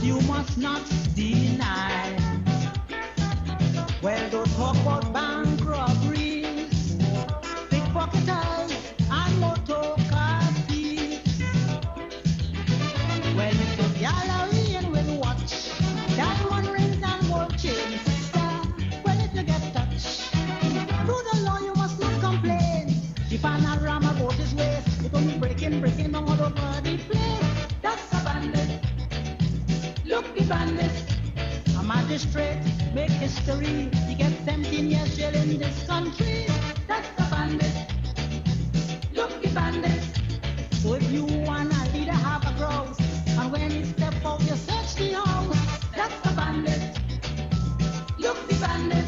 you must not deny. Well, don't talk about bank robberies, pickpocketers, and motor car thieves. Well, Mr. Gallery and will watch diamond rings and gold chains. Well, if you get touched, through the law you must not complain. If an aram about his waist, it only breaking down all over the place. That's a bandit. Look the bandit. A magistrate make history. He gets 17 years jail in this country. That's the bandit. Look the bandit. So if you wanna lead a half a grouse, and when you step out you search the house. That's the bandit. Look the bandit.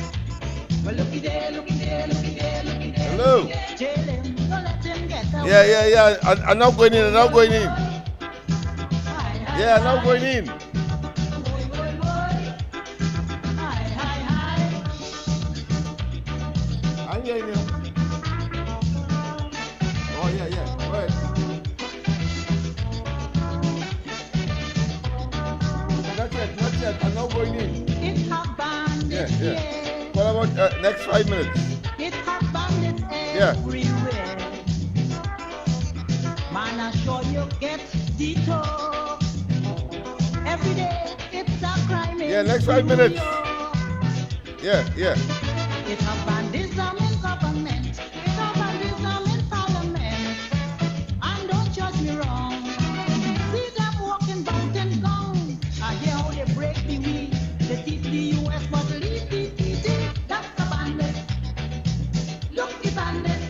Well, looky there, looky there, looky there, looky there. Hello. Jail him, don't let him get away. Yeah. I'm not going in. I'm not going in. Yeah, I'm not going in. I'm getting you. Oh, yeah. Go ahead. Not yet. I'm not going in. It have bandits, Yeah. What about next 5 minutes? It have bandits Yeah. everywhere. Man, I sure you get detour. Every day, it's a crime. Yeah, next 5 minutes. Yeah. It's a bandism in government. It's a bandism in parliament. And don't judge me wrong. See them walking bound and gone. I hear how they break the weed. They teach the US but leave the TT. That's the bandit. Look the bandit.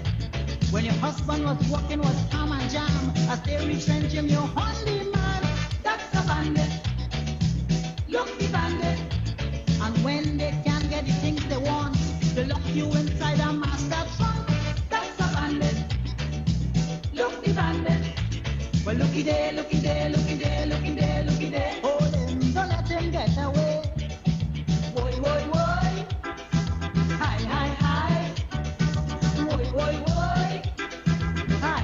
When your husband was walking was calm and jam. As they retrench him, you're only man. That's the bandit. Look the bandit. And when they can't get the things they want, they lock you inside a master trunk. That's the bandit. Look the bandit. Well, looky there, looky there, looky there, looky there, looky there. Hold him, don't let him get away. Boy. Hi. Boy. Hi.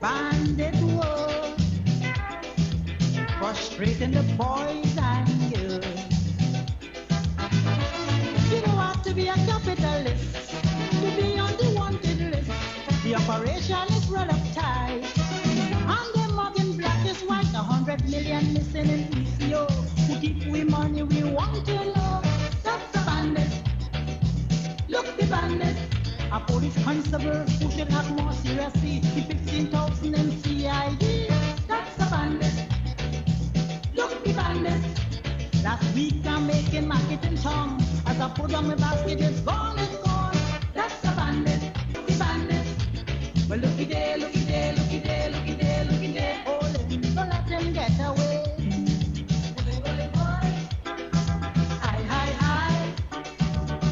Bandit war, frustrating the boys and girls. You don't have to be a capitalist to be on the wanted list. The operation is run up tight, and the mugging black is white. 100 million missing in PCO. Who keep we money we want to know? That's the bandit. Look the bandit. A police constable who should have more seriously. He 15,000 in CID. That's the bandit. Look the bandit. Last week I'm making marketing tongue. As I put on my basket, it's gone. That's the bandit. The bandit. Well, looky there. Hold him, don't let him get away. Boy. Hi.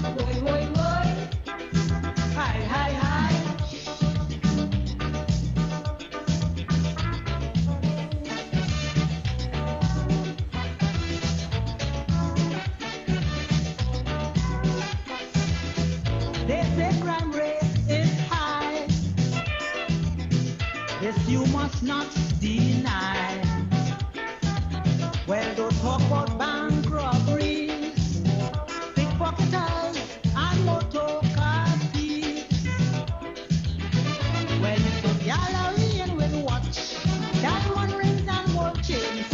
Boy. Hi. They say crime rate is high. This you must not deny. Well, don't talk about bank robberies, pickpocketers, and motor car thieves. Well, Mr. Gallery and will watch diamond rings and gold chains.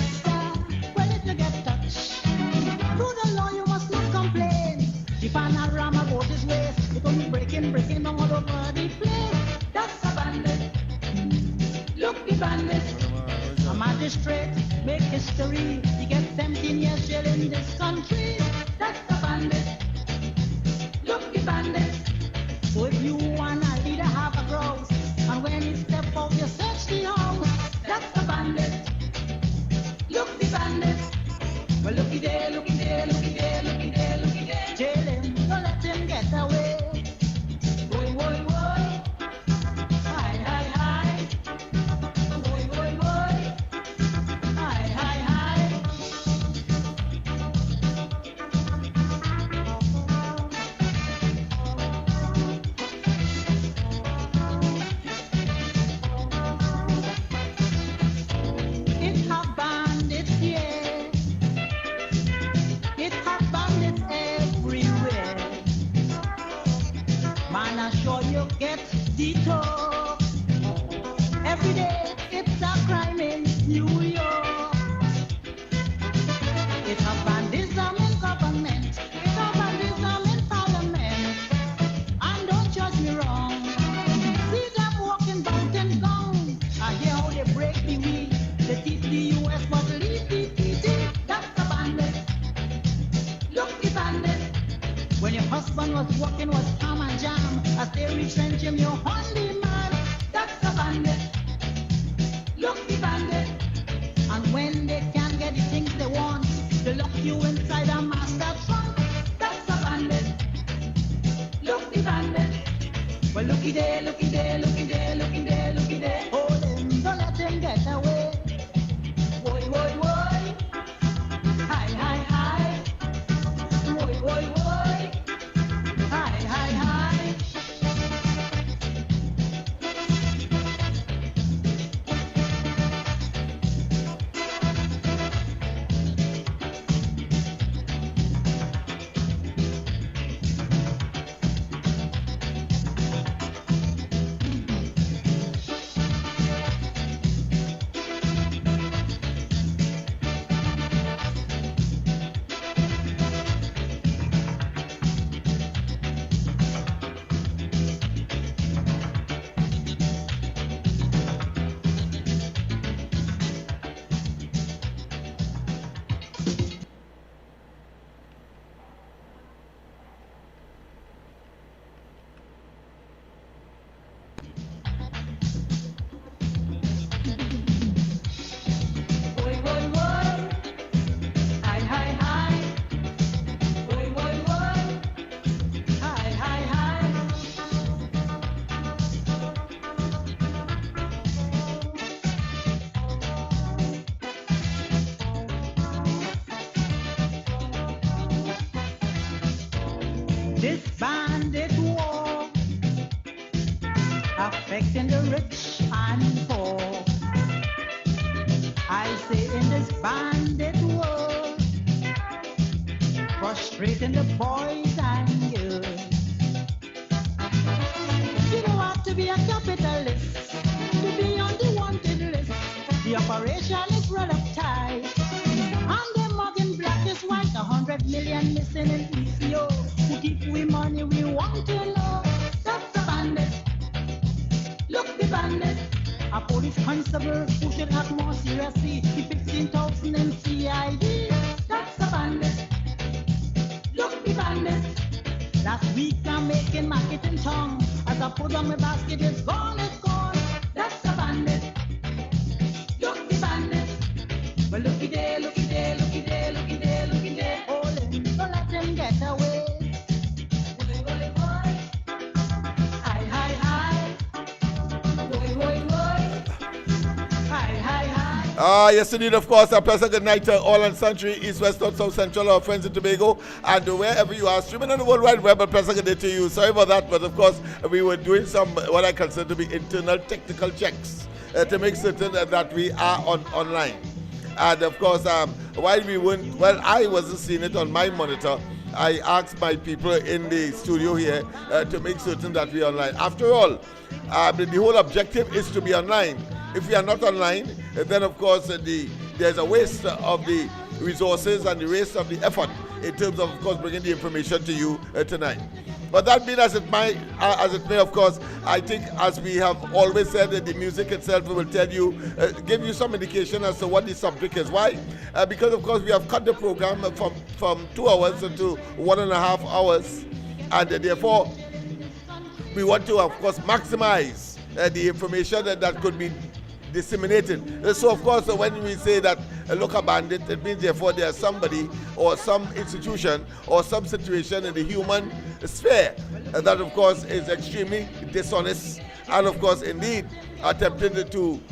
Well, if you get touched, through the law you must not complain. If an aram about his waist, it only breaking down all over the place. That's a bandit. Look the bandit. A magistrate make history. He gets 17 years jail in this country. That's the bandit. Look the bandit. So if you wanna lead a half sure you get detox. Every day it's a crime in New York. It's a bandism in government. It's a bandism in parliament. And don't judge me wrong. See them walking bout and gone. I hear how they break the wheel. They teach the US but leave the PT. That's a bandit. Look the bandit. When your husband was walking was calm and jam. As they retrench him, you're only man. That's a bandit. Look the bandit. And when they can't get the things they want, they lock you inside a master trunk. That's a bandit. Look the bandit. Well, looky there, looky there, looky there, looky there, looky there. Hold him, don't let him get away. Boy, boy, boy. Hi, hi, hi. Boy, boy, boy. Hi, hi, hi. Boy, boy, boy. Hi, hi, hi. Boy, boy, boy. Hi, hi, hi. This bandit war affecting the rich and poor. I say in this bandit world, frustrating the boys and girls. You don't have to be a capitalist to be on the wanted list. The operation is run up tight, and the mugging black is white. 100 million missing in ECO. Who keep we money we want to know? That's a bandit. Look the bandit. A police constable who should have more seriously. The 15,000 in CID. That's a bandit. Look the bandit. Last week I'm making marketing tongue. As I put on my basket, it's gone, it's gone. That's a bandit. Look the bandit. Well, looky there, looky there, looky there, looky there, looky there. Hold him, don't let him get away. Boy, boy, boy. Hi, hi, hi. Boy, boy, boy. Hi, hi, hi. Yes, indeed, of course. A pleasant good night to all on Century, East, West, North, South, Central, our friends in Tobago, and wherever you are, streaming on the World Wide Web. A pleasant good day to you. Sorry about that, but of course, we were doing some what I consider to be internal technical checks to make certain that we are online. And of course, while we weren't, well, I wasn't seeing it on my monitor. I asked my people in the studio here to make certain that we are online. After all, the whole objective is to be online. If we are not online, then of course there's a waste of the resources and the waste of the effort in terms of course, bringing the information to you tonight. But that being as it may, of course, I think as we have always said, that the music itself will tell you, give you some indication as to what the subject is. Why? Because of course we have cut the program from 2 hours into 1.5 hours, and therefore we want to of course maximize the information that could be disseminated. So of course when we say that look a bandit, it means therefore there's somebody or some institution or some situation in the human sphere that of course is extremely dishonest and of course indeed attempted to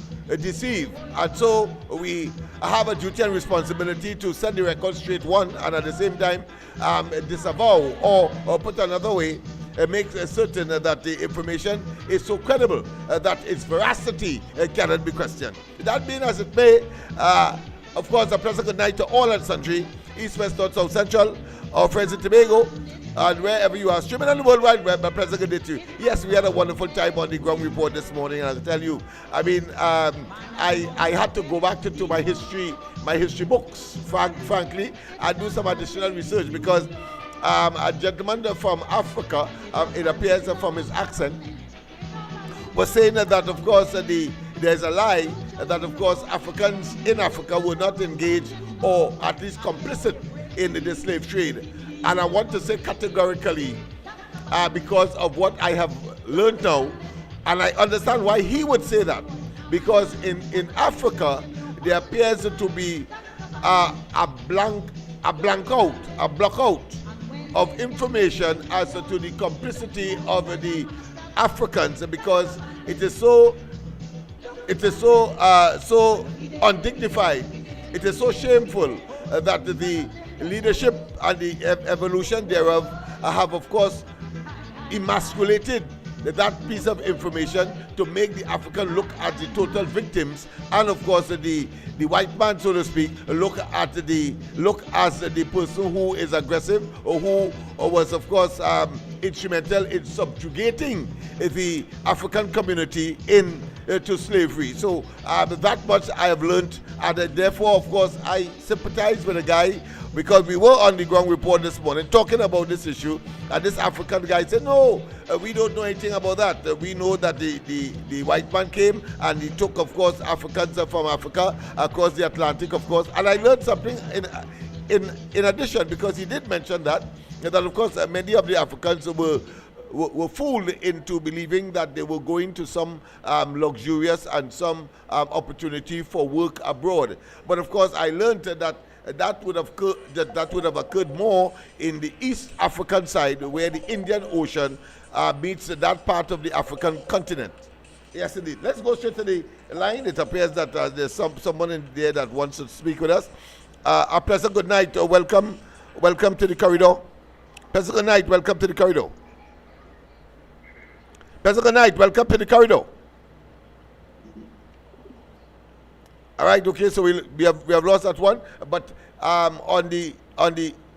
deceive. And so we have a duty and responsibility to set the record straight, one, and at the same time disavow or put another way, make certain that the information is so credible that its veracity cannot be questioned. That being as it may, of course, a pleasant good night to all and sundry, East, West, North, South, Central, our friends in Tobago, And wherever you are, streaming on the World Wide Web, my pleasure good day to you. Yes, we had a wonderful time on the ground report this morning, and I'll tell you, I mean, I had to go back to my history books, frankly, and do some additional research because a gentleman from Africa, it appears from his accent, was saying that of course there's a lie that of course Africans in Africa were not engaged or at least complicit in the slave trade. And I want to say categorically, because of what I have learned now, and I understand why he would say that, because in Africa there appears to be a blackout of information as to the complicity of the Africans, because it is so undignified, it is so shameful that the leadership and the evolution thereof have of course emasculated that piece of information to make the African look at the total victims, and of course the white man, so to speak, look as the person who is aggressive or who was of course instrumental in subjugating the African community to slavery. So that much I have learned, and therefore of course I sympathize with the guy, because we were on the ground report this morning talking about this issue, and this African guy said, no, we don't know anything about that. We know that the white man came and he took, of course, Africans from Africa across the Atlantic, of course. And I learned something in addition, because he did mention that of course many of the Africans were fooled into believing that they were going to some luxurious and some opportunity for work abroad. But of course I learned that would have occurred more in the East African side, where the Indian Ocean meets that part of the African continent. Yes, indeed. Let's go straight to the line. It appears that there's someone in there that wants to speak with us. A pleasant good night. Welcome to the corridor. Pleasant good night. Welcome to the corridor. Pleasant good night. Welcome to the corridor. All right, okay, so we have lost that one, but on the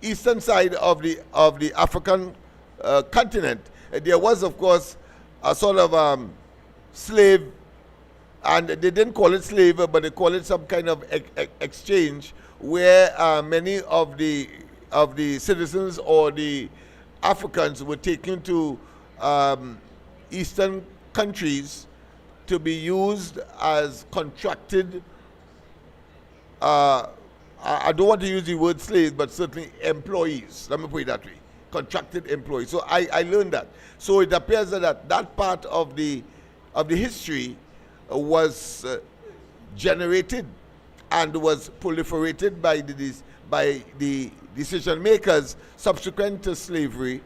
eastern side of the African continent, there was of course a sort of slave, and they didn't call it slave, but they call it some kind of exchange, where many of the citizens or the Africans were taken to eastern countries to be used as contracted. I don't want to use the word slaves, but certainly employees. Let me put it that way. Contracted employees. So I learned that. So it appears that part of the history was generated and was proliferated by the decision makers subsequent to slavery,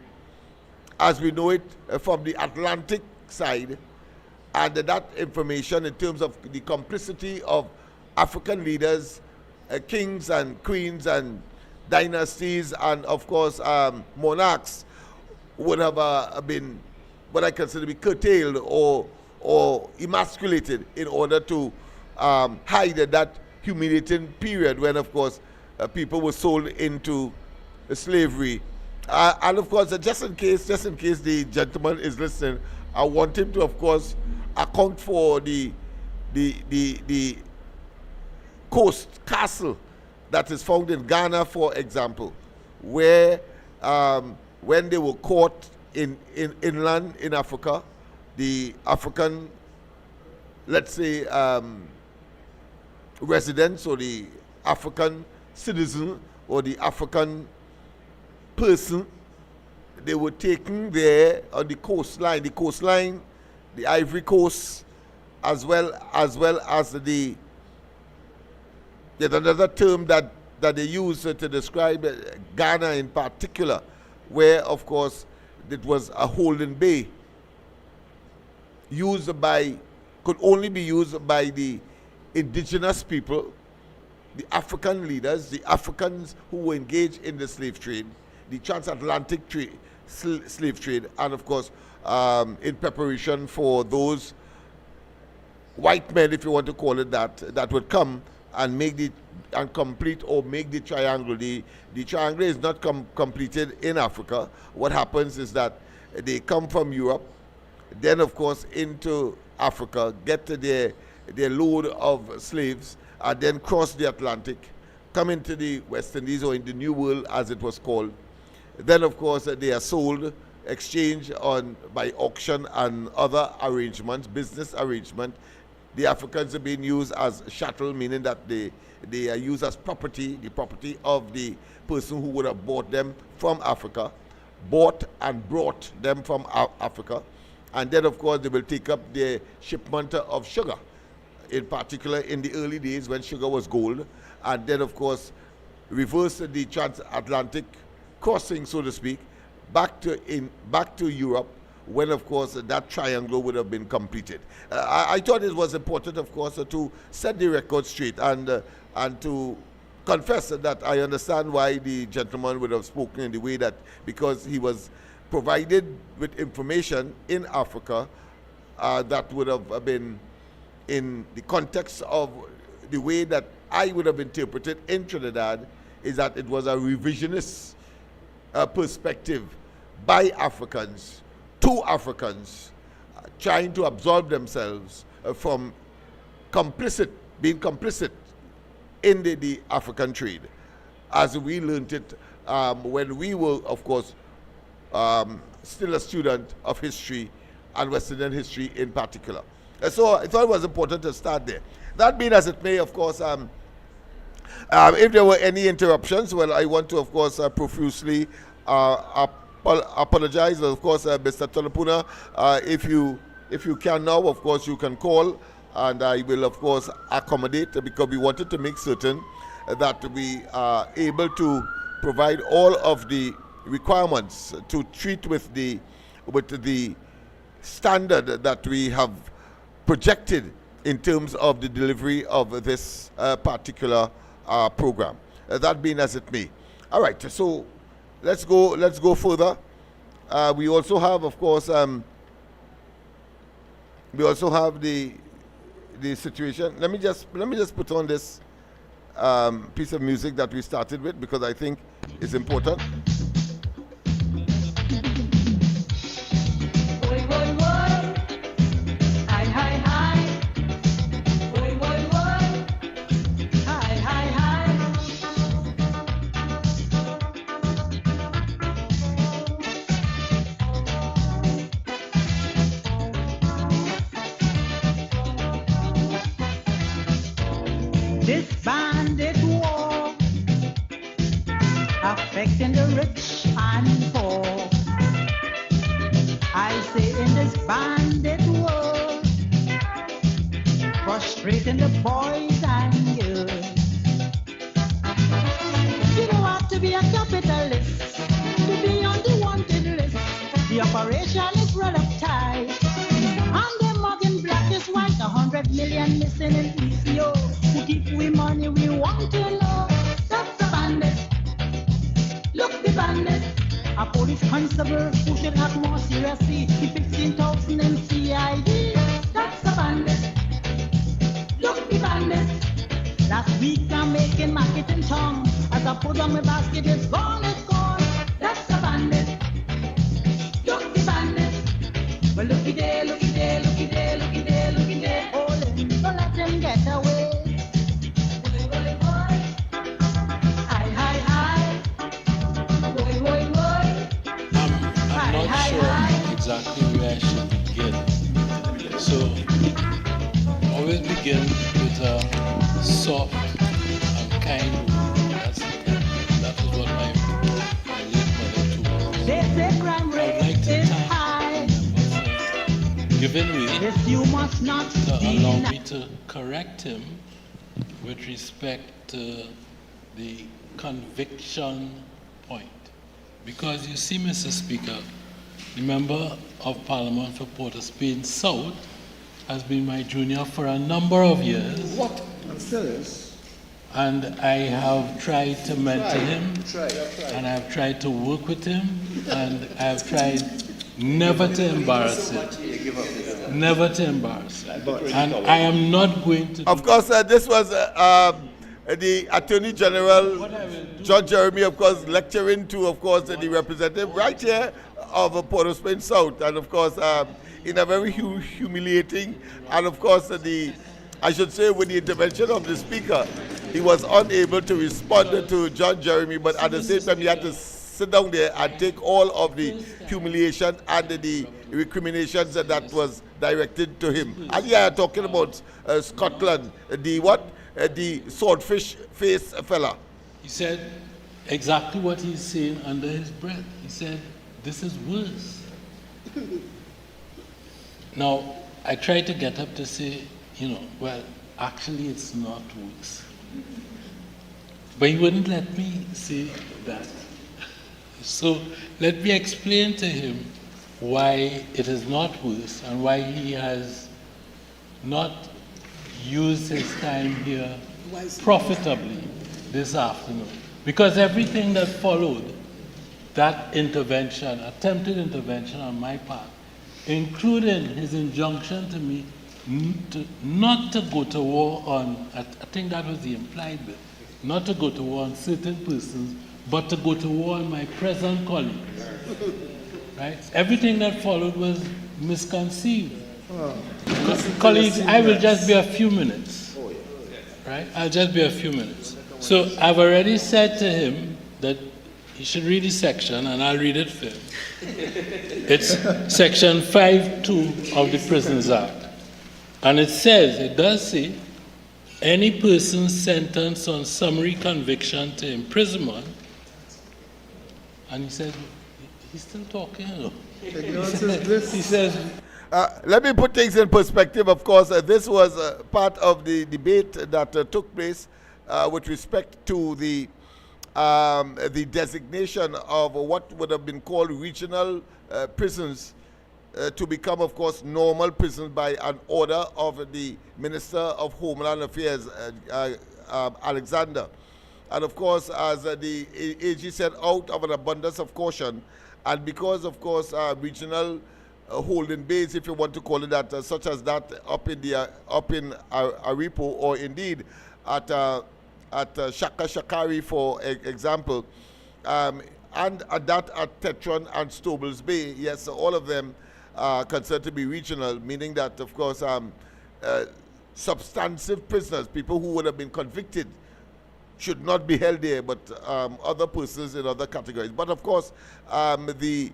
as we know it from the Atlantic side, and that information in terms of the complicity of African leaders, kings and queens and dynasties, and of course monarchs, would have been what I consider to be curtailed or emasculated in order to hide that humiliating period when of course people were sold into slavery. And of course, just in case the gentleman is listening, I want him to of course account for the coast castle that is found in Ghana, for example, where when they were caught inland in Africa, the African, let's say, residents or the African citizen or the African person, they were taken there on the coastline, the Ivory Coast, as well as there's another term that they use to describe Ghana in particular, where of course it was a holding bay could only be used by the indigenous people, the African leaders, the Africans who were engaged in the slave trade, the transatlantic slave trade, and of course in preparation for those white men, if you want to call it that would come and complete or make the triangle. The triangle is not completed in Africa. What happens is that they come from Europe, then of course into Africa, get to their load of slaves, and then cross the Atlantic, come into the West Indies, or in the New World as it was called. Then of course they are sold, exchanged by auction and other arrangements, business arrangement. The Africans are being used as chattel, meaning that they are used as property, the property of the person who would have bought them from Africa, bought and brought them from Africa. And then of course they will take up their shipment of sugar, in particular in the early days when sugar was gold, and then of course reverse the transatlantic crossing, so to speak, back to Europe, when of course that triangle would have been completed. I thought it was important, of course, to set the record straight and to confess that I understand why the gentleman would have spoken in the way that, because he was provided with information in Africa that would have been in the context of the way that I would have interpreted in Trinidad, is that it was a revisionist perspective by Africans to Africans, trying to absolve themselves from being complicit in the African trade, as we learned it when we were, of course, still a student of history and West Indian history in particular. So I thought it was important to start there. That being as it may, of course, if there were any interruptions, well, I want to, of course, profusely apologize. Of course, Mr. Tolopuna, if you can now, of course, you can call, and I will, of course, accommodate, because we wanted to make certain that we are able to provide all of the requirements to treat with the standard that we have projected in terms of the delivery of this particular program. That being as it may. All right, so let's go further. We also have, of course, the situation. Let me just put on this piece of music that we started with, because I think it's important. This bandit war affecting the rich and poor. I say in this bandit war, frustrating the boys and girls. You don't have to be a capitalist to be on the wanted list. The operation is rather tight, and the mugging black is white. 100 million missing in ECO. Who keep we money, we want to know. That's a bandit. Look, the bandit. A police constable who should have more seriously. The 15,000 in CID. That's a bandit. Look, the bandit. Last week I'm making marketing tongue. As I put on my basket, it's gone, it's gone. That's a bandit. Look, the bandit. Well, looky there, looky there, looky there, looky there, looky there. Hold him, don't let him get away. Exactly where I should begin. So, always begin with a soft and kind word. That is what my late mother told me. They say crime rate is high. Given way This you must not to allow deny. me to correct him with respect to the conviction point. Because you see, Mr. Speaker, the Member of Parliament for Port of Spain South has been my junior for a number of years. What? I'm serious. And I have tried to mentor him, Try. and I have tried to work with him, and I have tried never to embarrass it. Never to embarrass it. And I am not going to. Of course, this was the Attorney General, John Jeremy, of course, lecturing to, of course, the representative right here of Port-au-Prince South. And, of course, in a very humiliating, and, of course, I should say with the intervention of the Speaker, he was unable to respond to John Jeremy, but at the same time, he had to sit down there and take all of the humiliation and the recriminations that was directed to him. And yeah, talking about Scotland, the swordfish face fella. He said exactly what he's saying under his breath. He said, this is worse. Now, I tried to get up to say, well, actually it's not worse. But he wouldn't let me say that. So let me explain to him why it is not worse and why he has not used his time here profitably this afternoon. Because everything that followed that intervention, attempted intervention on my part, including his injunction to me not to go to war on, I think that was the implied bit, not to go to war on certain persons, but to go to war on my present colleagues. Right? Everything that followed was misconceived. Colleagues, I will just be a few minutes. Right? I'll just be a few minutes. So I've already said to him that he should read the section, and I'll read it for him. It's section 5.2 of the Prisons Act. And it does say, any person sentenced on summary conviction to imprisonment, and he said, he's still talking, He says, let me put things in perspective. Of course, this was part of the debate that took place with respect to the designation of what would have been called regional prisons to become, of course, normal prisons by an order of the Minister of Homeland Affairs, Alexander. And of course, as the AG said, out of an abundance of caution, and because, of course, regional holding bays, if you want to call it that, such as that up in Aripo, or indeed at Shakari, for example, and that at Tetron and Stobles Bay, yes, all of them are considered to be regional, meaning that, of course, substantive prisoners, people who would have been convicted, should not be held there, but other persons in other categories. But of course, the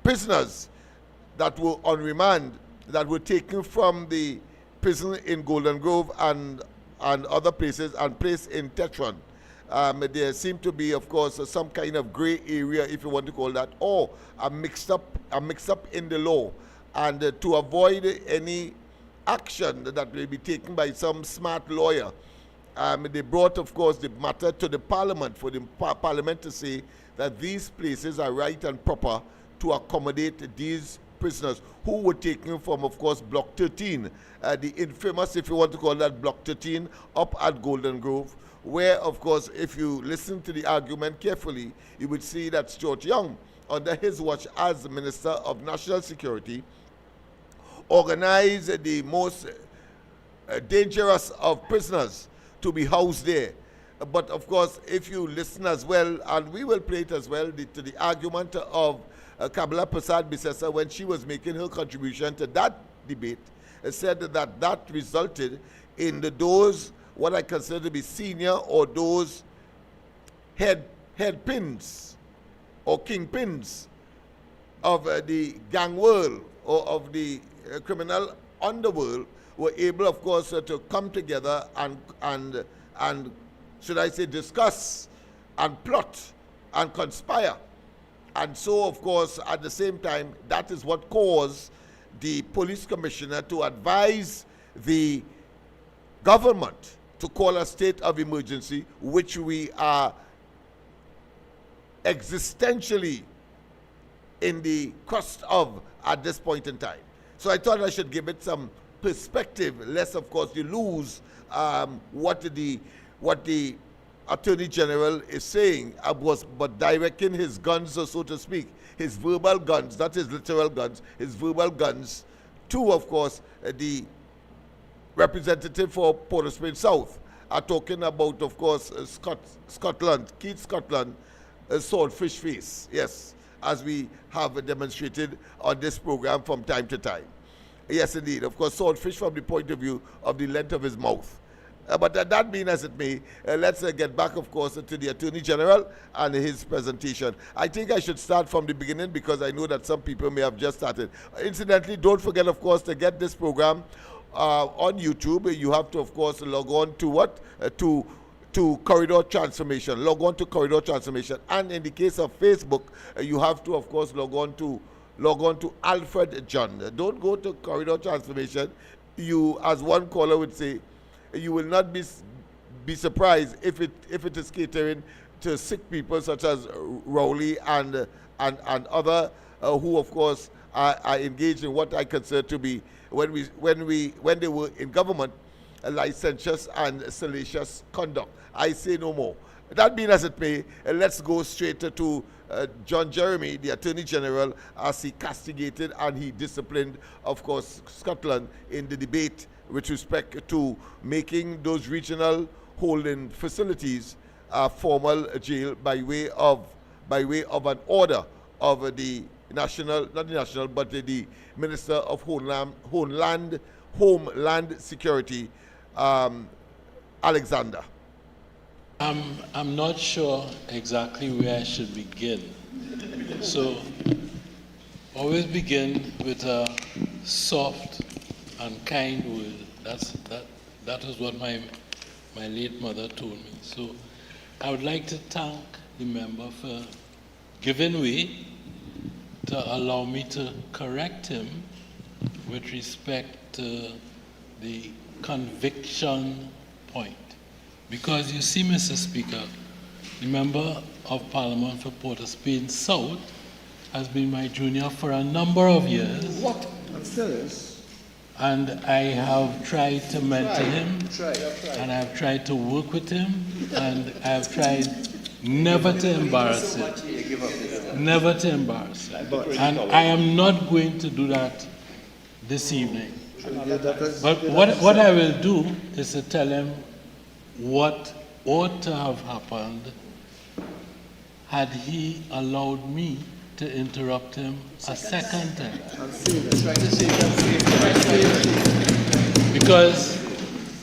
prisoners that were on remand, that were taken from the prison in Golden Grove and other places and placed in Tetron, there seemed to be, of course, some kind of gray area, if you want to call that, or a mix up in the law, and to avoid any action that will be taken by some smart lawyer, they brought, of course, the matter to the Parliament for the Parliament to say that these places are right and proper to accommodate these prisoners who were taken from, of course, Block 13, the infamous, if you want to call that, Block 13 up at Golden Grove, where, of course, if you listen to the argument carefully, you would see that Stuart Young, under his watch as Minister of National Security, organized the most dangerous of prisoners to be housed there. But of course, if you listen as well, and we will play it as well, to the argument of Kamala Prasad Bisesa when she was making her contribution to that debate, said that resulted in those, what I consider to be senior, or those head pins or kingpins of the gang world or of the criminal underworld were able, of course, to come together and should I say, discuss and plot and conspire. And so, of course, at the same time, that is what caused the police commissioner to advise the government to call a state of emergency, which we are existentially in the crust of at this point in time. So I thought I should give it some perspective, lest, of course, you lose what the Attorney General is saying was but directing his guns, so to speak, his verbal guns, not his literal guns, his verbal guns, to, of course, the representative for Port of Spain South, are talking about, of course, Scotland, Keith Scotland, swordfish face, yes, as we have demonstrated on this program from time to time. Yes, indeed. Of course, swordfish from the point of view of the length of his mouth. But that being as it may, let's get back, of course, to the Attorney General and his presentation. I think I should start from the beginning because I know that some people may have just started. Incidentally, don't forget, of course, to get this program on YouTube. You have to, of course, log on to what? To Corridor Transformation. Log on to Corridor Transformation. And in the case of Facebook, you have to, of course, log on to Alfred John. Don't go to Corridor Transformation. You, as one caller would say, you will not be surprised if it is catering to sick people such as Rowley and other who, of course, are engaged in what I consider to be, when they were in government, licentious and salacious conduct. I say no more. That being as it may, let's go straight to John Jeremy, the Attorney General, as he castigated and he disciplined, of course, Scotland in the debate with respect to making those regional holding facilities a formal jail by way of an order of the national, not the national, but the Minister of Homeland Security, Alexander. I'm not sure exactly where I should begin. So always begin with a soft and kind word. That is what my late mother told me. So I would like to thank the member for giving way to allow me to correct him with respect to the conviction point. Because you see, Mr. Speaker, the Member of Parliament for Port of Spain South has been my junior for a number of years. What? And still is. And I have tried to mentor him, and I have tried to work with him, and I have tried never to embarrass him. Never to embarrass him. And I am not going to do that this evening. But what I will do is to tell him what ought to have happened had he allowed me to interrupt him a second time. Because,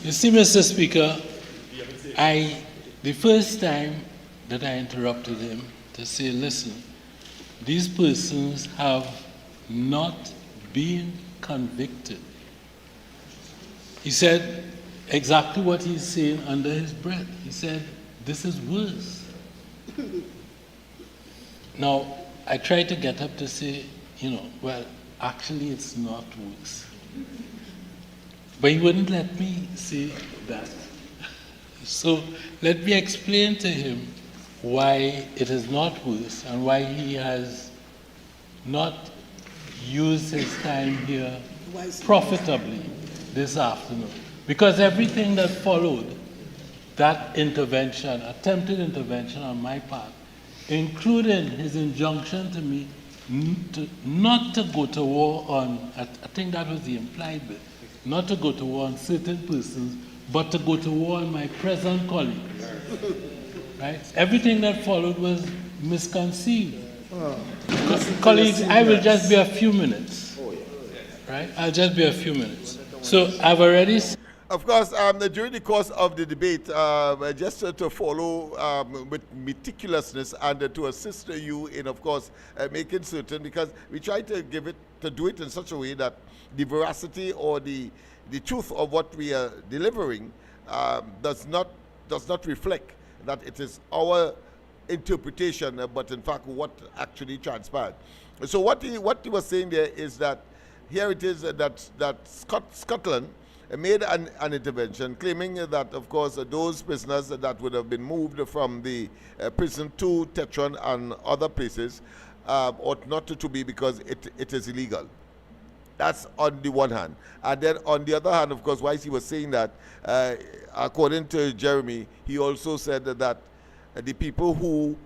you see, Mr. Speaker, the first time that I interrupted him to say, listen, these persons have not been convicted. He said exactly what he's saying under his breath. He said, this is worse. Now, I tried to get up to say, well, actually it's not worse. But he wouldn't let me say that. So let me explain to him why it is not worse and why he has not used his time here profitably this afternoon. Because everything that followed that intervention, attempted intervention on my part, including his injunction to me not to go to war on, I think that was the implied bit, not to go to war on certain persons, but to go to war on my present colleagues. Right? Everything that followed was misconceived. Colleagues, I will just be a few minutes. Right? I'll just be a few minutes. So I've already... Of course, during the course of the debate, just to follow with meticulousness and to assist you in, of course, making certain, because we try to do it in such a way that the veracity or the truth of what we are delivering does not reflect that it is our interpretation, but in fact what actually transpired. So what he was saying there is that here it is that Scotland made an intervention, claiming that, of course, those prisoners that would have been moved from the prison to Tetron and other places ought not to be, because it is illegal. That's on the one hand. And then on the other hand, of course, whilst he was saying that, according to Jeremy, he also said that the people who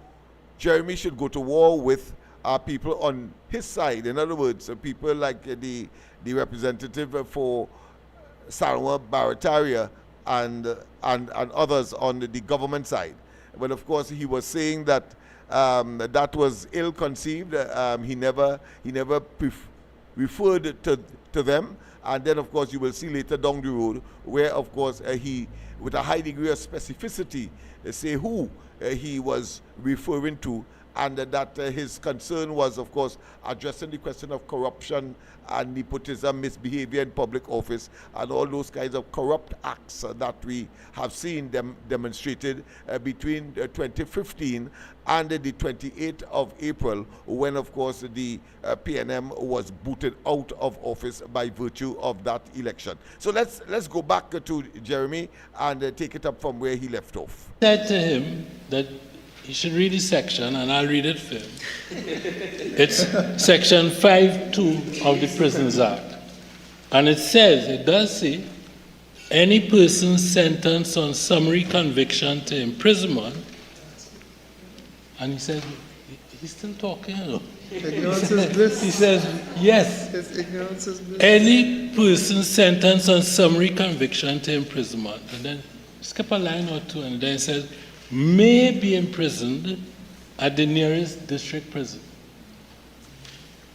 Jeremy should go to war with are people on his side. In other words, people like the representative for Salwa Barataria and others on the government side. But of course, he was saying that that was ill-conceived. He never referred to them. And then, of course, you will see later down the road where, of course, he, with a high degree of specificity, say who he was referring to, and that his concern was, of course, addressing the question of corruption and nepotism, misbehavior in public office, and all those kinds of corrupt acts that we have seen them demonstrated between 2015 and the 28th of April, when, of course, the PNM was booted out of office by virtue of that election. So let's go back to Jeremy and take it up from where he left off. Said to him that he should read the section, and I'll read it for him. It's section 5.2 of the Prisons Act. And it does say, any person sentenced on summary conviction to imprisonment, and he says, he's still talking, you know. Ignorance is bliss. He says, yes. His ignorance is bliss. Any person sentenced on summary conviction to imprisonment, and then skip a line or two, and then it says, may be imprisoned at the nearest district prison.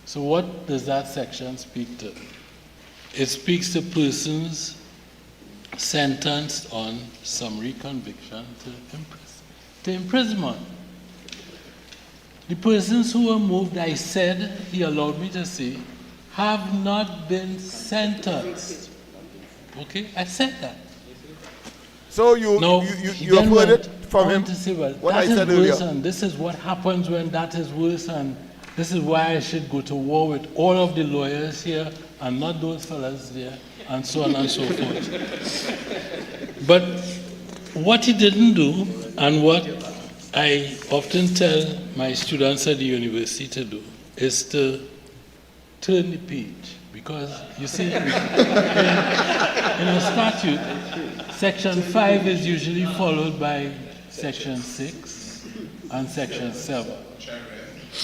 So what does that section speak to? It speaks to persons sentenced on summary conviction to imprisonment. The persons who were moved, I said, he allowed me to say, have not been sentenced. Okay, I said that. So you have heard it from him? To say, well, what that I said is worse, earlier. and this is what happens when that is worse, and this is why I should go to war with all of the lawyers here and not those fellas there, and so on and so forth. But what he didn't do, and what I often tell my students at the university to do, is to turn the page. Because you see, in a statute, Section 5 is usually followed by Section 6 and Section 7.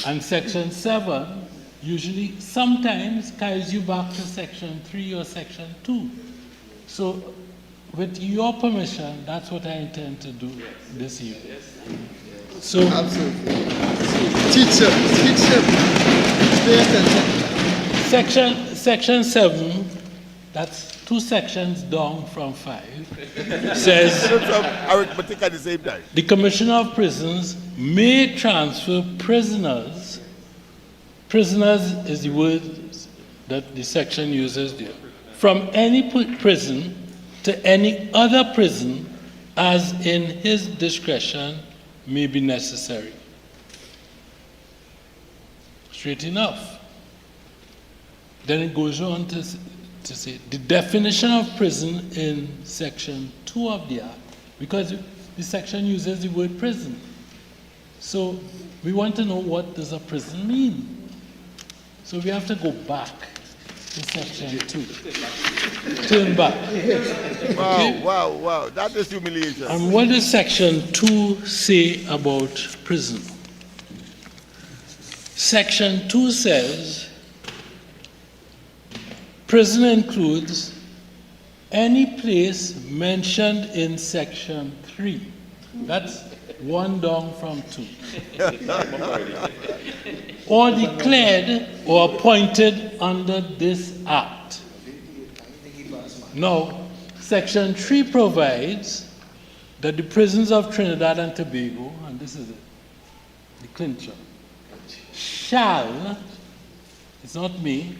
And Section 7 usually sometimes carries you back to Section 3 or Section 2. So, with your permission, that's what I intend to do this evening. So, Absolutely. Teach him. Pay attention. Section 7, that's 2 sections down from 5, says arithmetic at the same time. the Commissioner of Prisons may transfer prisoners. Prisoners is the word that the section uses there. From any prison to any other prison as in his discretion may be necessary. Straight enough. Then it goes on to say the definition of prison in Section 2 of the Act, because the section uses the word prison. So we want to know, what does a prison mean? So we have to go back to Section 2. Turn back. Wow, Okay? wow. That is humiliation. And what does Section 2 say about prison? Section 2 says, prison includes any place mentioned in Section 3. That's one down from 2. Or declared or appointed under this Act. Now, Section 3 provides that the prisons of Trinidad and Tobago, and this is it, the clincher, shall, it's not me,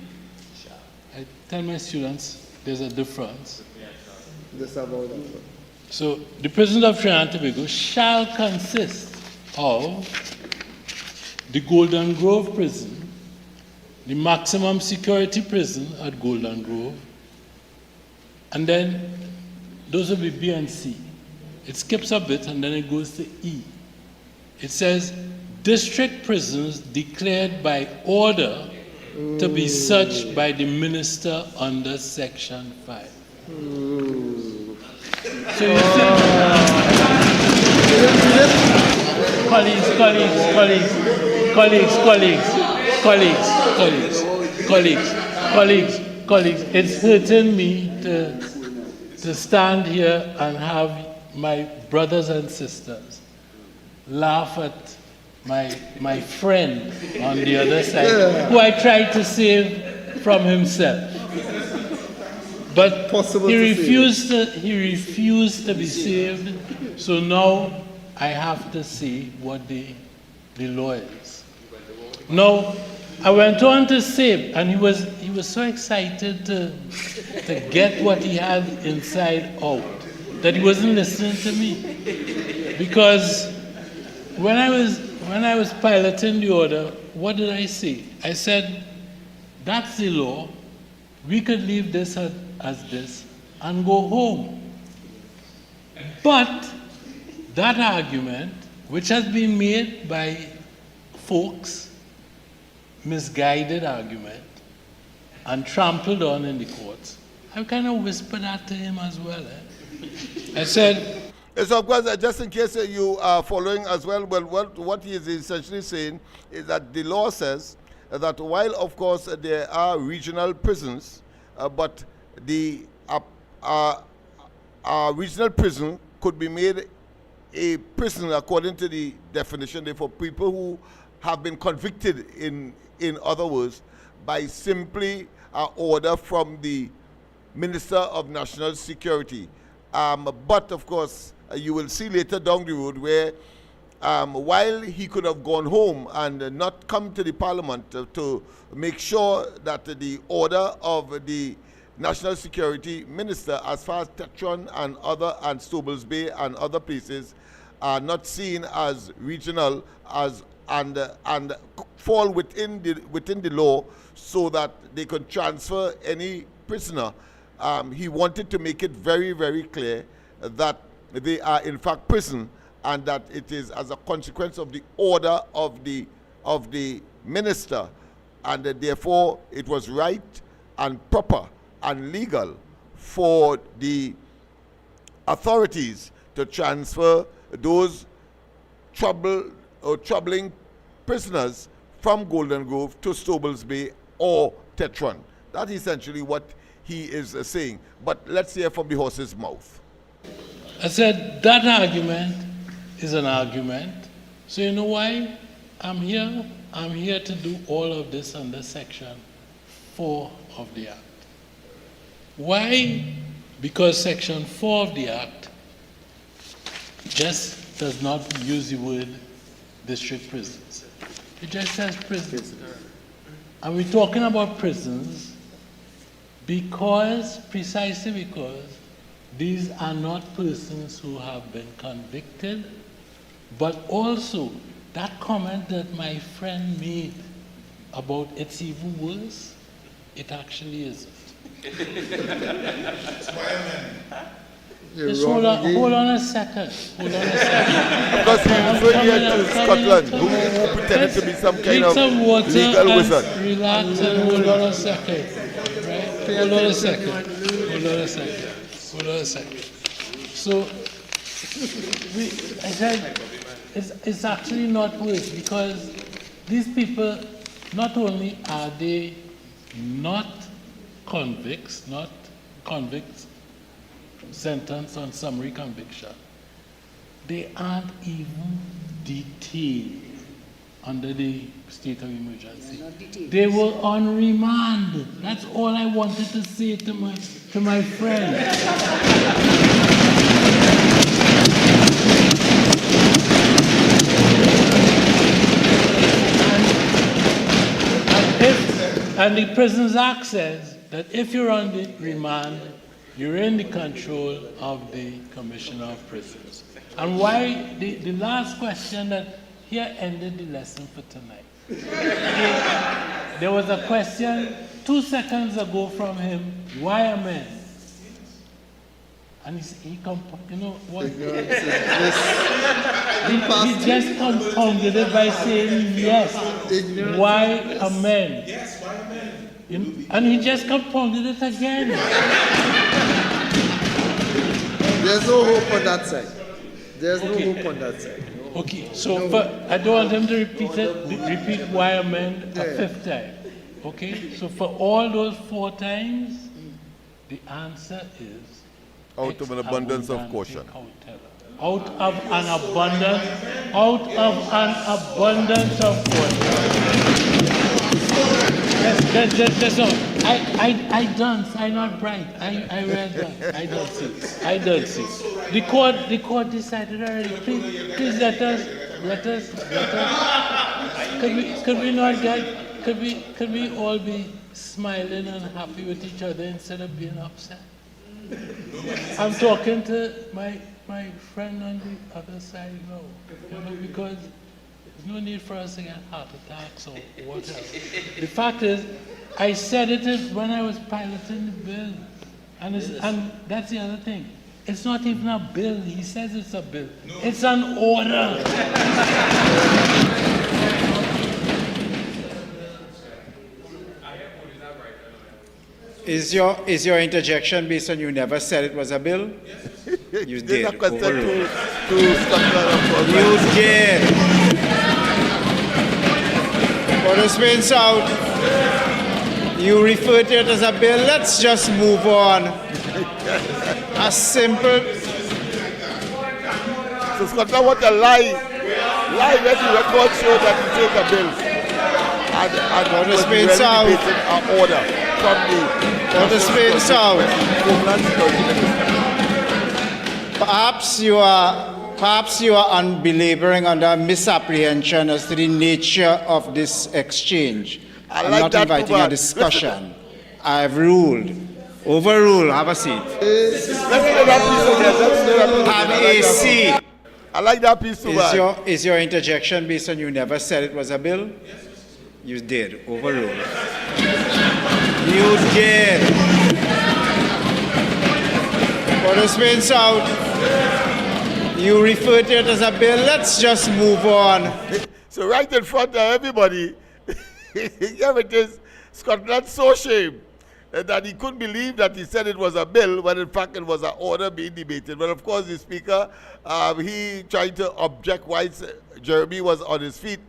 I tell my students there's a difference. So the prisons of Trinidad and Tobago shall consist of the Golden Grove prison, the maximum security prison at Golden Grove, and then those will be B and C. It skips a bit and then it goes to E. It says district prisons declared by order to be searched by the minister under Section 5. So you see, colleagues, it's hurting me to stand here and have my brothers and sisters laugh at my friend on the other side, who I tried to save from himself. But he refused to be saved, so now I have to see what the law is. Now, I went on to say, and he was so excited to get what he had inside out that he wasn't listening to me. Because when I was piloting the order, what did I say? I said, that's the law. We could leave this as this and go home. But that argument, which has been made by folks, misguided argument, and trampled on in the courts, I kind of whispered that to him as well. I said, so of course, just in case you are following as well, what he is essentially saying is that the law says that while, of course, there are regional prisons, but the regional prison could be made a prison according to the definition for people who have been convicted, in other words, by simply an order from the Minister of National Security. But of course, you will see later down the road where while he could have gone home and not come to the Parliament to make sure that the order of the National Security Minister, as far as Tetron and Stobles Bay and other places, are not seen as regional and fall within the law, so that they could transfer any prisoner. He wanted to make it very, very clear that they are in fact prison, and that it is as a consequence of the order of the minister, and that therefore it was right and proper and legal for the authorities to transfer those troubling prisoners from Golden Grove to Stobles Bay or Tetron. That's essentially what he is saying. But let's hear from the horse's mouth. I said, that argument is an argument. So you know why I'm here? I'm here to do all of this under Section 4 of the Act. Why? Because Section 4 of the Act just does not use the word district prisons. It just says prisons. And we're talking about prisons precisely because these are not persons who have been convicted, but also that comment that my friend made about it's even worse, it actually isn't. Just hold on a second. Because he referred here to Scotland, who pretended to be some kind of legal wizard. Relax and hold on a second. Right? Hold on a second. So, I said, it's actually not worse, because these people, not only are they not convicts sentenced on summary conviction, they aren't even detained under the state of emergency. They were on remand. That's all I wanted to say to my friend. And the Prisons Act says that if you're on the remand, you're in the control of the Commissioner of Prisons. And why the last question that here ended the lesson for tonight. There was a question 2 seconds ago from him, why a man? And he just compounded it by saying yes. Why a man? And he just compounded it again. There's no hope on that side. There's no hope on that side. Okay, so I don't want him to repeat why I meant a fifth time. Okay, so for all those 4 times, the answer is Out of an abundance of caution. Out of an abundance of caution. That's all. I dance. I'm not bright. I read that. I don't see. The court decided already. Please let us. Could we all be smiling and happy with each other instead of being upset? I'm talking to my friend on the other side now, because there's no need for us to get heart attacks or whatever. The fact is, I said it when I was piloting the bill, and that's the other thing. It's not even a bill. He says it's a bill. No. It's an order. Is your interjection based on you never said it was a bill? Yes. You did. To you did. For the Spain South, you refer to it as a bill. Let's just move on. A simple. So Scotland, what a lie when the record show that it is a bill. And for the was Spain really South. debating an order from the For the Spain South. Homeland Security Minister. Perhaps you are unbelaboring under misapprehension as to the nature of this exchange. I'm like not that inviting too, a discussion. I've ruled. Overruled. Have a seat. Let's play that piece again. Let's play that piece Have again. a seat. I like that piece too bad. Is your interjection based on you never said it was a bill? Yes. You did. Overruled. You did. For the Spain South, you refer to it as a bill. Let's just move on. So right in front of everybody, here it is, Scotland so ashamed that he couldn't believe that he said it was a bill when in fact it was an order being debated. But of course the speaker, he tried to object while Jeremy was on his feet.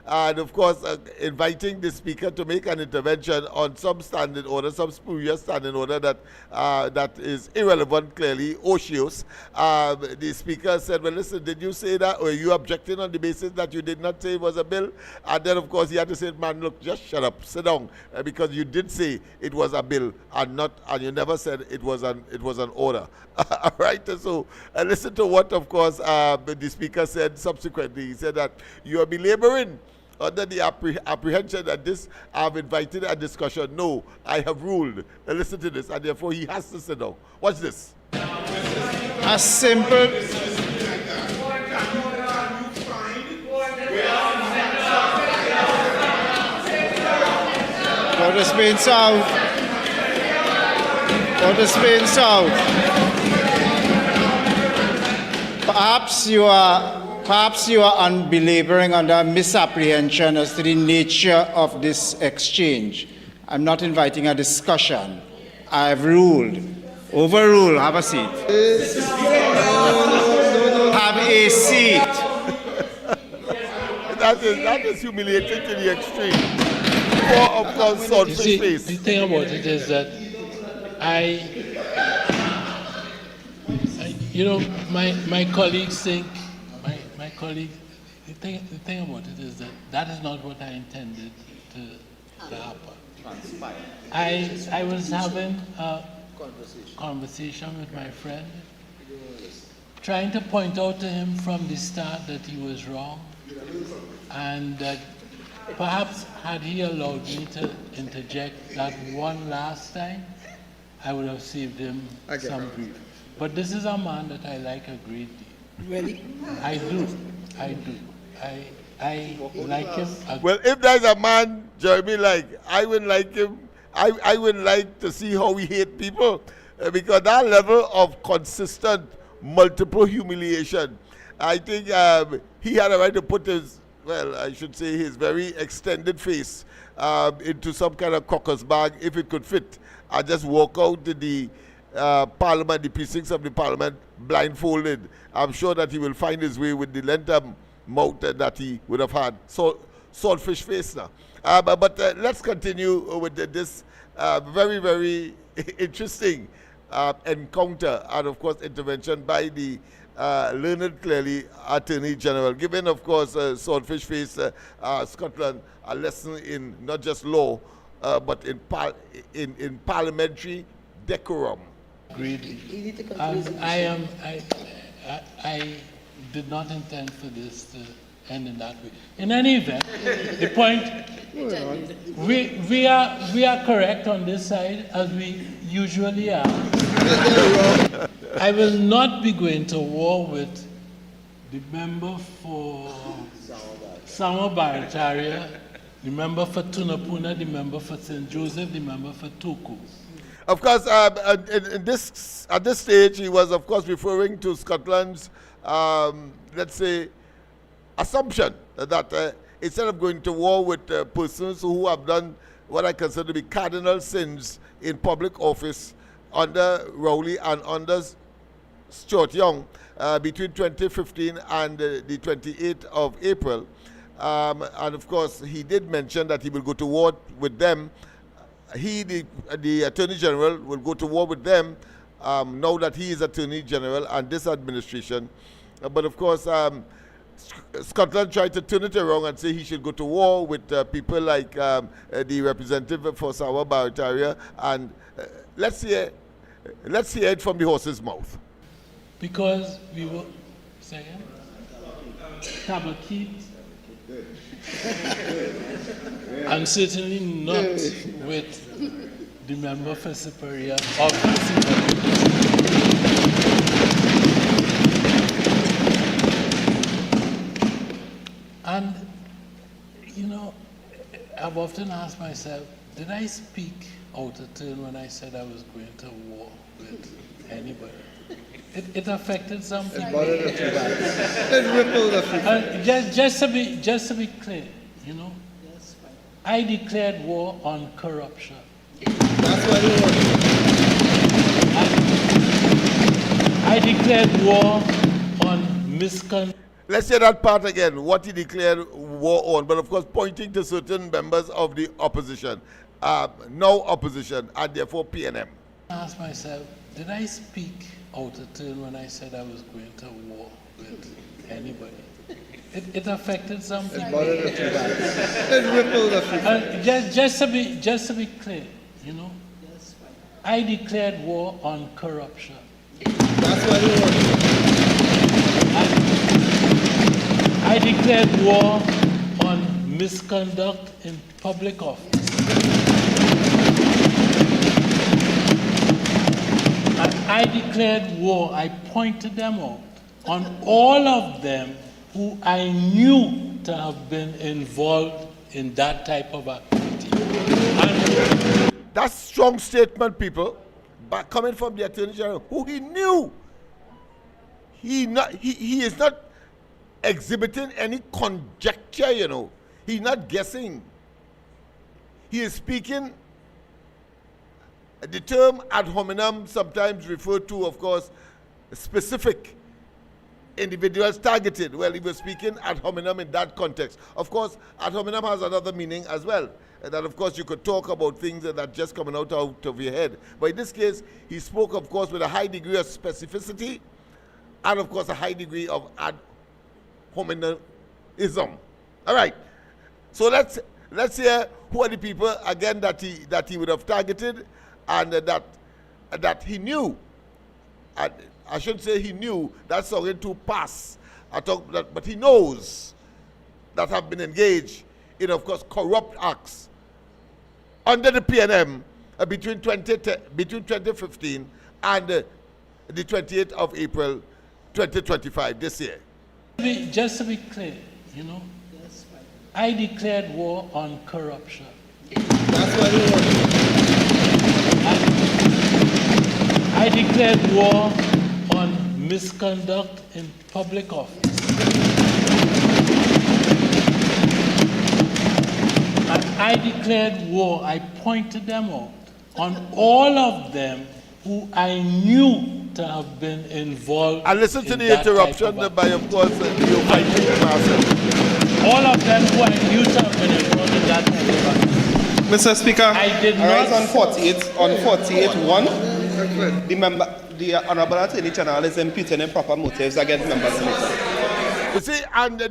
And of course, inviting the speaker to make an intervention on some standing order, some spurious standing order that is irrelevant, clearly, ocious. The speaker said, well, listen, did you say that? Or are you objecting on the basis that you did not say it was a bill? And then, of course, he had to say, man, look, just shut up, sit down, because you did say it was a bill and you never said it was an order. All right, so listen to what, of course, the speaker said subsequently. He said that you are belaboring under the apprehension that this, I've invited a discussion. No, I have ruled. Now listen to this, and therefore he has to sit down. Watch this. A simple. For the Spain South. For the Spain South. Perhaps you are unbelaboring under misapprehension as to the nature of this exchange. I'm not inviting a discussion. I've ruled. Overruled. Have a seat. Have a seat. That is humiliating to the extreme. For, of course, swordfish face. The thing about it is that my colleagues think, my colleague, the thing about it is that is not what I intended to happen. I was having a conversation with my friend, trying to point out to him from the start that he was wrong, and that perhaps had he allowed me to interject that one last time, I would have saved him some grief. But this is a man that I like a great deal. Really? I do. I like him. Well, if there's a man, Jeremy, I would like him. I would like to see how we hate people, because that level of consistent, multiple humiliation, I think he had a right to put his well, I should say his very extended face into some kind of caucus bag, if it could fit, and just walk out to the Parliament, the precincts of the Parliament, blindfolded. I'm sure that he will find his way with the length of mouth that he would have had. So, swordfish face now. But let's continue with this very, very interesting encounter and, of course, intervention by the learned, clearly, Attorney General, giving, of course, Swordfish Face Scotland a lesson in not just law, but in parliamentary decorum. Agreed. I did not intend for this to end in that way. In any event, the point, we are correct on this side, as we usually are. I will not be going to war with the member for Sama Barataria, the member for Tunapuna, the member for St. Joseph, the member for Tuku. Of course, at this stage, he was, of course, referring to Scotland's, let's say, assumption that instead of going to war with persons who have done what I consider to be cardinal sins in public office under Rowley and under Stuart Young between 2015 and the 28th of April, and of course, he did mention that he will go to war with them. He, the Attorney General, will go to war with them now that he is Attorney General and this administration. But of course, Scotland tried to turn it around and say he should go to war with people like the representative for Sawa Barataria, and let's hear it from the horse's mouth. Because we were, second, Tabakit, and certainly not with the member for Superior of And, you know, I've often asked myself, did I speak out of turn when I said I was going to war with anybody? It affected something. It rippled a few. Just to be clear, you know, I declared war on corruption. That's what it was. I declared war on misconduct. Let's hear that part again, what he declared war on, but of course pointing to certain members of the opposition, no opposition, and therefore PNM. I asked myself, did I speak out of turn when I said I was going to war with anybody? It affected something. It rippled a few. Just to be clear, you know, I declared war on corruption. That's what it was. I declared war on misconduct in public office. And I declared war, I pointed them out, on all of them who I knew to have been involved in that type of activity. And that's strong statement, people, but coming from the Attorney General, who he knew. He is not exhibiting any conjecture, you know. He's not guessing. He is speaking. The term ad hominem sometimes referred to, of course, specific individuals targeted. Well, he was speaking ad hominem in that context. Of course, ad hominem has another meaning as well. That, of course, you could talk about things that are just coming out of your head. But in this case, he spoke, of course, with a high degree of specificity and, of course, a high degree of ad hominemism. All right. So let's hear who are the people, again, that he would have targeted and that he knew. I shouldn't say he knew, that's going to pass. But he knows that have been engaged in, of course, corrupt acts under the PNM between 2015 and the 28th of April 2025 this year. Just to be clear, you know, I declared war on corruption. That's what it was. I declared war on misconduct in public office. I declared war, I pointed them out on all of them who I knew to have been involved. And listen to in the that interruption type of by, of course, Leo fighting Marcel. all of them who I knew to have been involved in that type of activity. Mr. Speaker, I did arise not- on 48.1. The Honorable Attorney General is imputing improper motives against members of the committee. You see, and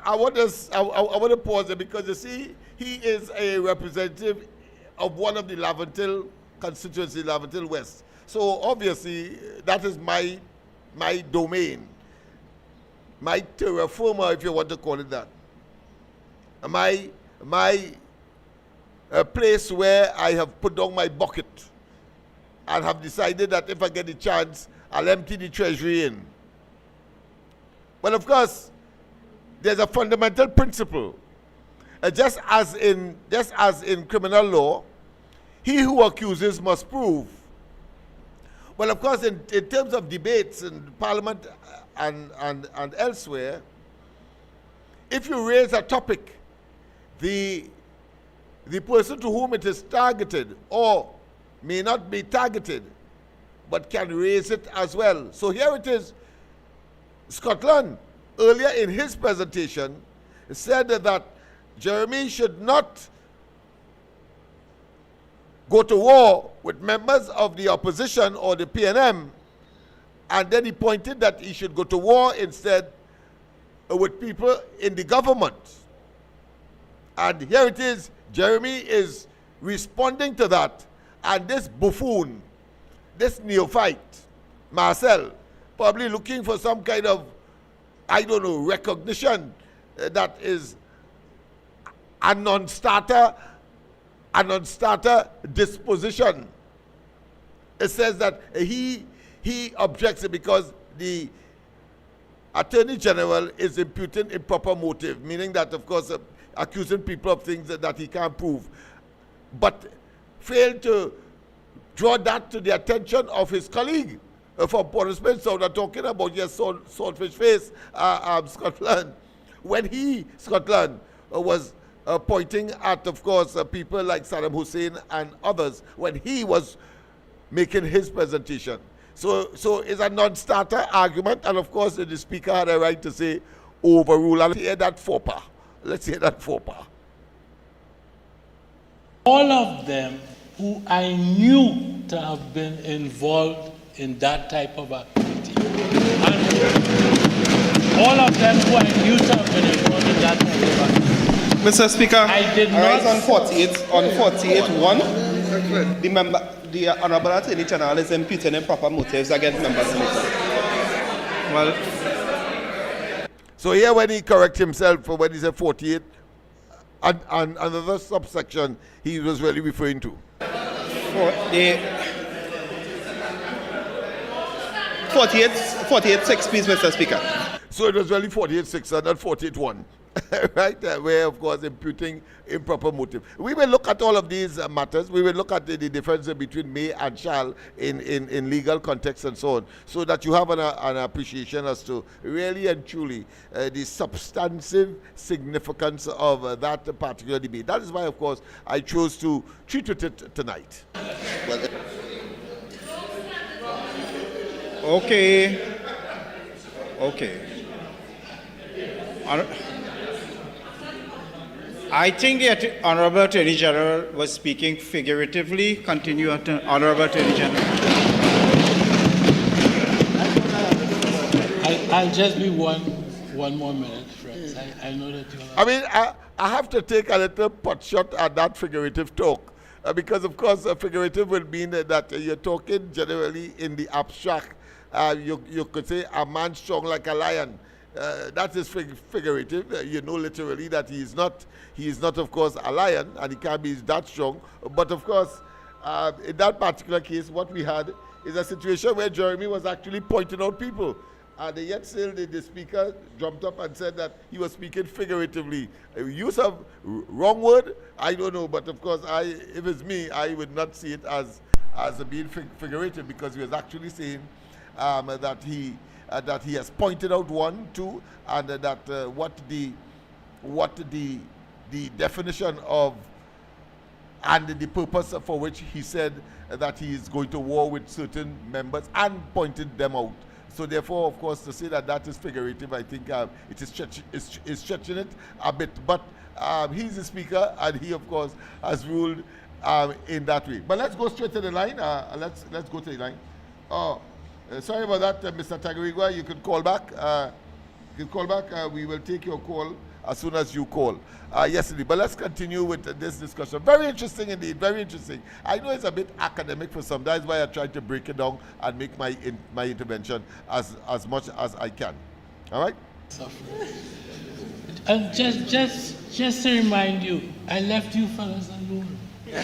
I want to pause there because you see, he is a representative of one of the Laventille constituency, Laventille West. So obviously, that is my domain, my terra firma, if you want to call it that. My place where I have put down my bucket and have decided that if I get the chance, I'll empty the treasury in. Well, of course, there's a fundamental principle. Just as in criminal law, he who accuses must prove. Well, of course, in terms of debates in Parliament and elsewhere, if you raise a topic, the person to whom it is targeted or may not be targeted, but can raise it as well. So here it is. Scotland, earlier in his presentation, said that Jeremy should not go to war with members of the opposition or the PNM, and then he pointed that he should go to war instead with people in the government. And here it is, Jeremy is responding to that, and this buffoon, this neophyte, Marcel, probably looking for some kind of, I don't know, recognition that is a non-starter disposition. It says that he objects because the Attorney General is imputing improper motive, meaning that, of course, accusing people of things that he can't prove, but failed to draw that to the attention of his colleague from Portsmouth. So they're talking about, yes, Swordfish Face, Scotland, when Scotland was pointing at, of course, people like Saddam Hussein and others when he was making his presentation. So it's a non-starter argument, and of course the Speaker had a right to say overrule. And let's hear that faux pas. Let's hear that faux pas. All of them who I knew to have been involved in that type of activity. And all of them who I knew to have been involved in that type of activity. Mr. Speaker, I did arise not- on 48.1. The Honorable Attorney General is imputing improper motives against members of the committee. Well, So here when he corrects himself for when he said 48, and another subsection he was really referring to. for the 48.6, please, Mr. Speaker. So it was really 48.6 and not 48.1. Right? Where, of course, imputing improper motive. We will look at all of these matters. We will look at the difference between may and shall in legal context and so on, so that you have an appreciation as to really and truly the substantive significance of that particular debate. That is why, of course, I chose to treat with it tonight. Okay. I think the Honorable Attorney General was speaking figuratively. Continue, Honorable Attorney General. I'll just be one more minute, friends. I know that you are. I mean, I have to take a little pot shot at that figurative talk. Because, of course, figurative will mean that you're talking generally in the abstract. You could say a man strong like a lion. That is figurative. You know literally that he is not, of course, a lion, and he can't be that strong. But, of course, in that particular case, what we had is a situation where Jeremy was actually pointing out people. And yet still the Speaker jumped up and said that he was speaking figuratively. Use of wrong word, I don't know. But, of course, if it's me, I would not see it as being figurative, because he was actually saying that he has pointed out 1, 2, and that what the definition of and the purpose for which he said that he is going to war with certain members and pointed them out. So therefore, of course, to say that that is figurative, I think it is stretching it a bit. But he's the speaker, and he, of course, has ruled in that way. But let's go straight to the line. Let's go to the line. Oh, sorry about that, Mr. Tagarigua. You can call back. We will take your call as soon as you call. Yes, indeed. But let's continue with this discussion. Very interesting indeed. Very interesting. I know it's a bit academic for some. That's why I tried to break it down and make my intervention as much as I can. All right. And just to remind you, I left you fellas alone. You are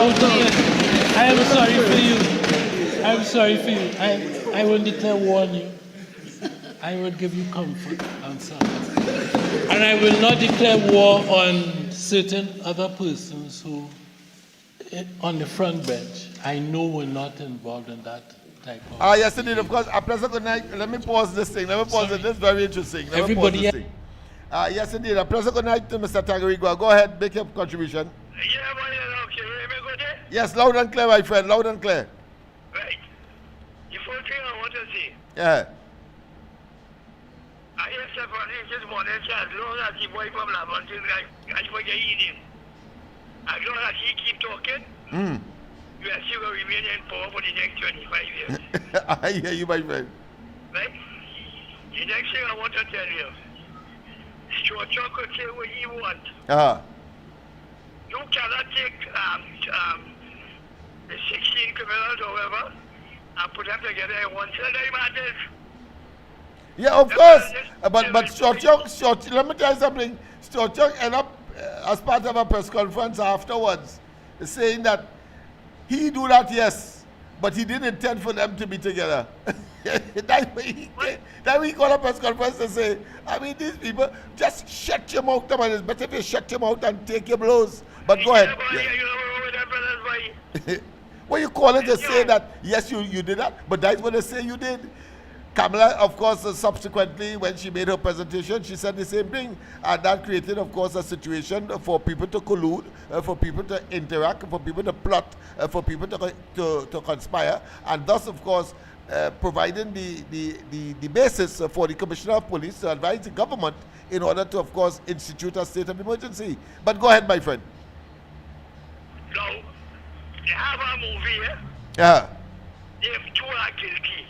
out of it. I am sorry for you. I am sorry for you. I will declare war on you. I will give you comfort and solace. And I will not declare war on certain other persons who, on the front bench, I know were not involved in that type of... Yes, indeed, of course. A pleasant good night. Let me pause this thing. This is very interesting. Everybody... yes, indeed. A pleasant good night to Mr. Tagarigua. Go ahead, make your contribution. Yes, loud and clear, my friend. Loud and clear. Right. The first thing I want to say... Yeah. I hear separately this morning, as long as the boy from Lavontin, I forget his name. As long as he keep talking, you are still going to remain in power for the next 25 years. I hear you, my friend. Right? The next thing I want to tell you, Structure could say what he wants. You cannot take the 16 criminals or whatever and put them together in one cell. They matters. Yeah, of course. But Structure, let me tell you something. Structure ended up, as part of a press conference afterwards, saying that he do that, yes, but he didn't intend for them to be together. That way he called a press conference to say, I mean, these people, just shut your mouth, man. It's better if you shut your mouth and take your blows. But go ahead. Well, you call it to say that, yes, you did that, but that's what they say you did. Kamala, of course, subsequently, when she made her presentation, she said the same thing. And that created, of course, a situation for people to collude, for people to interact, for people to plot, for people to conspire. And thus, of course, providing the basis for the Commissioner of Police to advise the government in order to, of course, institute a state of emergency. But go ahead, my friend. Now, they have a movie here. Yeah. They have two are guilty.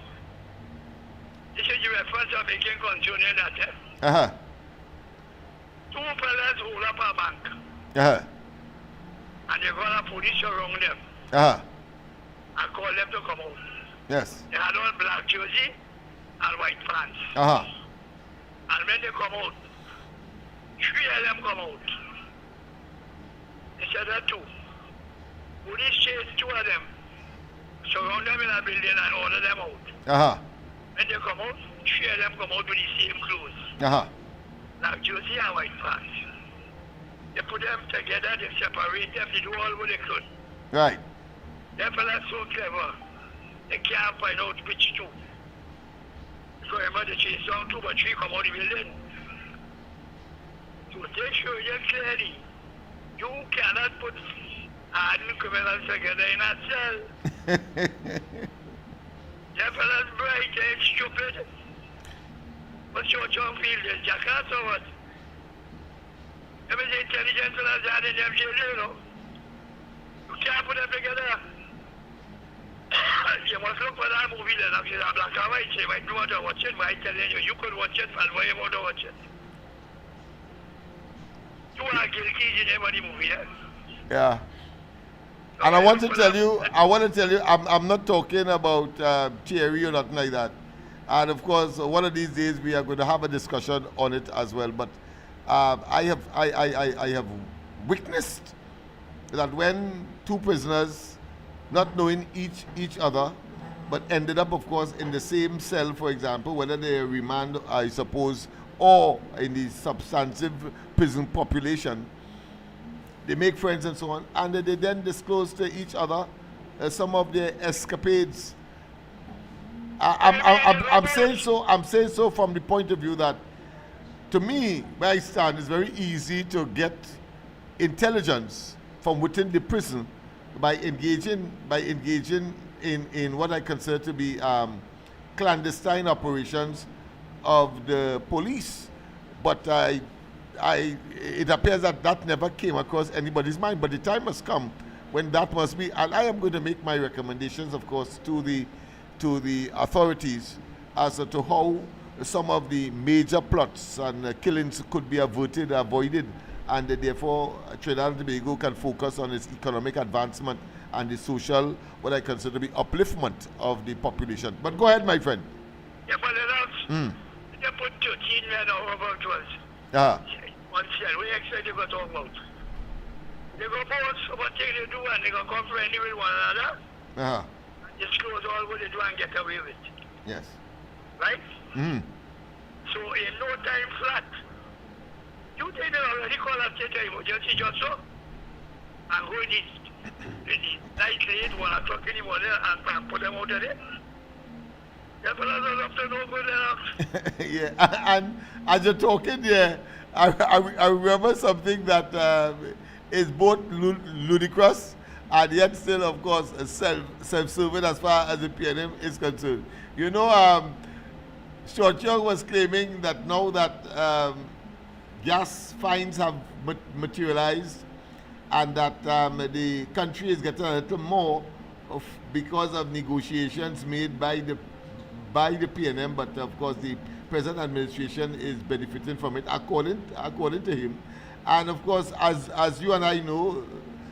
This is the reference I'm making concerning that. Two fellas hold up a bank. And they got a police around them. And call them to come out. Yes. They had on black jersey and white pants. And when they come out, three of them come out. Instead of two. Police chase two of them, surround them in a building and order them out. When they come out, three of them come out with the same clothes. Black jersey and white pants. They put them together, they separate them, they do all what they could. Right. Them fellas so clever, they can't find out which two. So remember they chase down two, but three come out of the building. So they show you clearly, you cannot put hardened criminals together in a cell. Them fellas bright, they're stupid. What's your job feel? They're jackass or what? Them is intelligent fellas that in them jail, you know. You can't put them together. You must look for that movie then. I'm black and white. You might want to watch it, but I'm telling you, you could watch it, and why you want to watch it? You are guilty in every movie, yeah? Yeah. And I want to tell you, I'm not talking about theory or nothing like that. And of course, one of these days we are going to have a discussion on it as well. But I have witnessed that when two prisoners, not knowing each other, but ended up, of course, in the same cell, for example, whether they remand, I suppose, or in the substantive prison population, they make friends and so on, and they then disclose to each other some of their escapades. I'm saying so from the point of view that, to me, where I stand, it's very easy to get intelligence from within the prison by engaging in what I consider to be clandestine operations of the police. But it appears that never came across anybody's mind. But the time has come when that must be, and I am going to make my recommendations, of course, to the authorities as to how some of the major plots and killings could be avoided, and therefore Trinidad and Tobago can focus on its economic advancement and the social, what I consider to be upliftment of the population. But go ahead, my friend. Yeah, but Lennox, they put 13 men over about Ah. one cell. We expect they go talk about. They go both what thing they do and they go confront with one another. Disclose all what they do and get away with. Yes. Right? So in no time flat, you think they already call a state of emergency just so? And go in the night late 1 o'clock in the morning and put them out of there? The fellas don't have to know good enough. Yeah, and as you're talking there, I remember something that is both ludicrous and yet still, of course, self-serving as far as the PNM is concerned. You know, Short Young was claiming that now that gas fines have materialized and that the country is getting a little more because of negotiations made by the PNM, but of course the present administration is benefiting from it, according to him. And of course, as you and I know,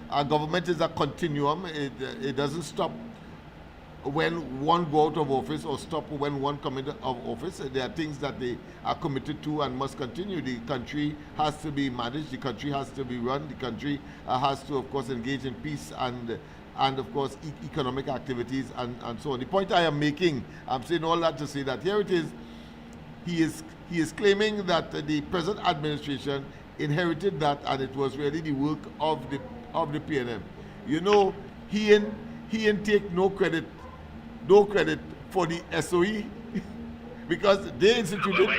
our government is a continuum. It doesn't stop when one go out of office or stop when one come into of office. There are things that they are committed to and must continue. The country has to be managed. The country has to be run. The country has to, of course, engage in peace and of course economic activities and so on. The point I am making, I'm saying all that to say that here it is. He is claiming that the present administration inherited that and it was really the work of the PNM. You know, he ain't take no credit for the SOE because they instituted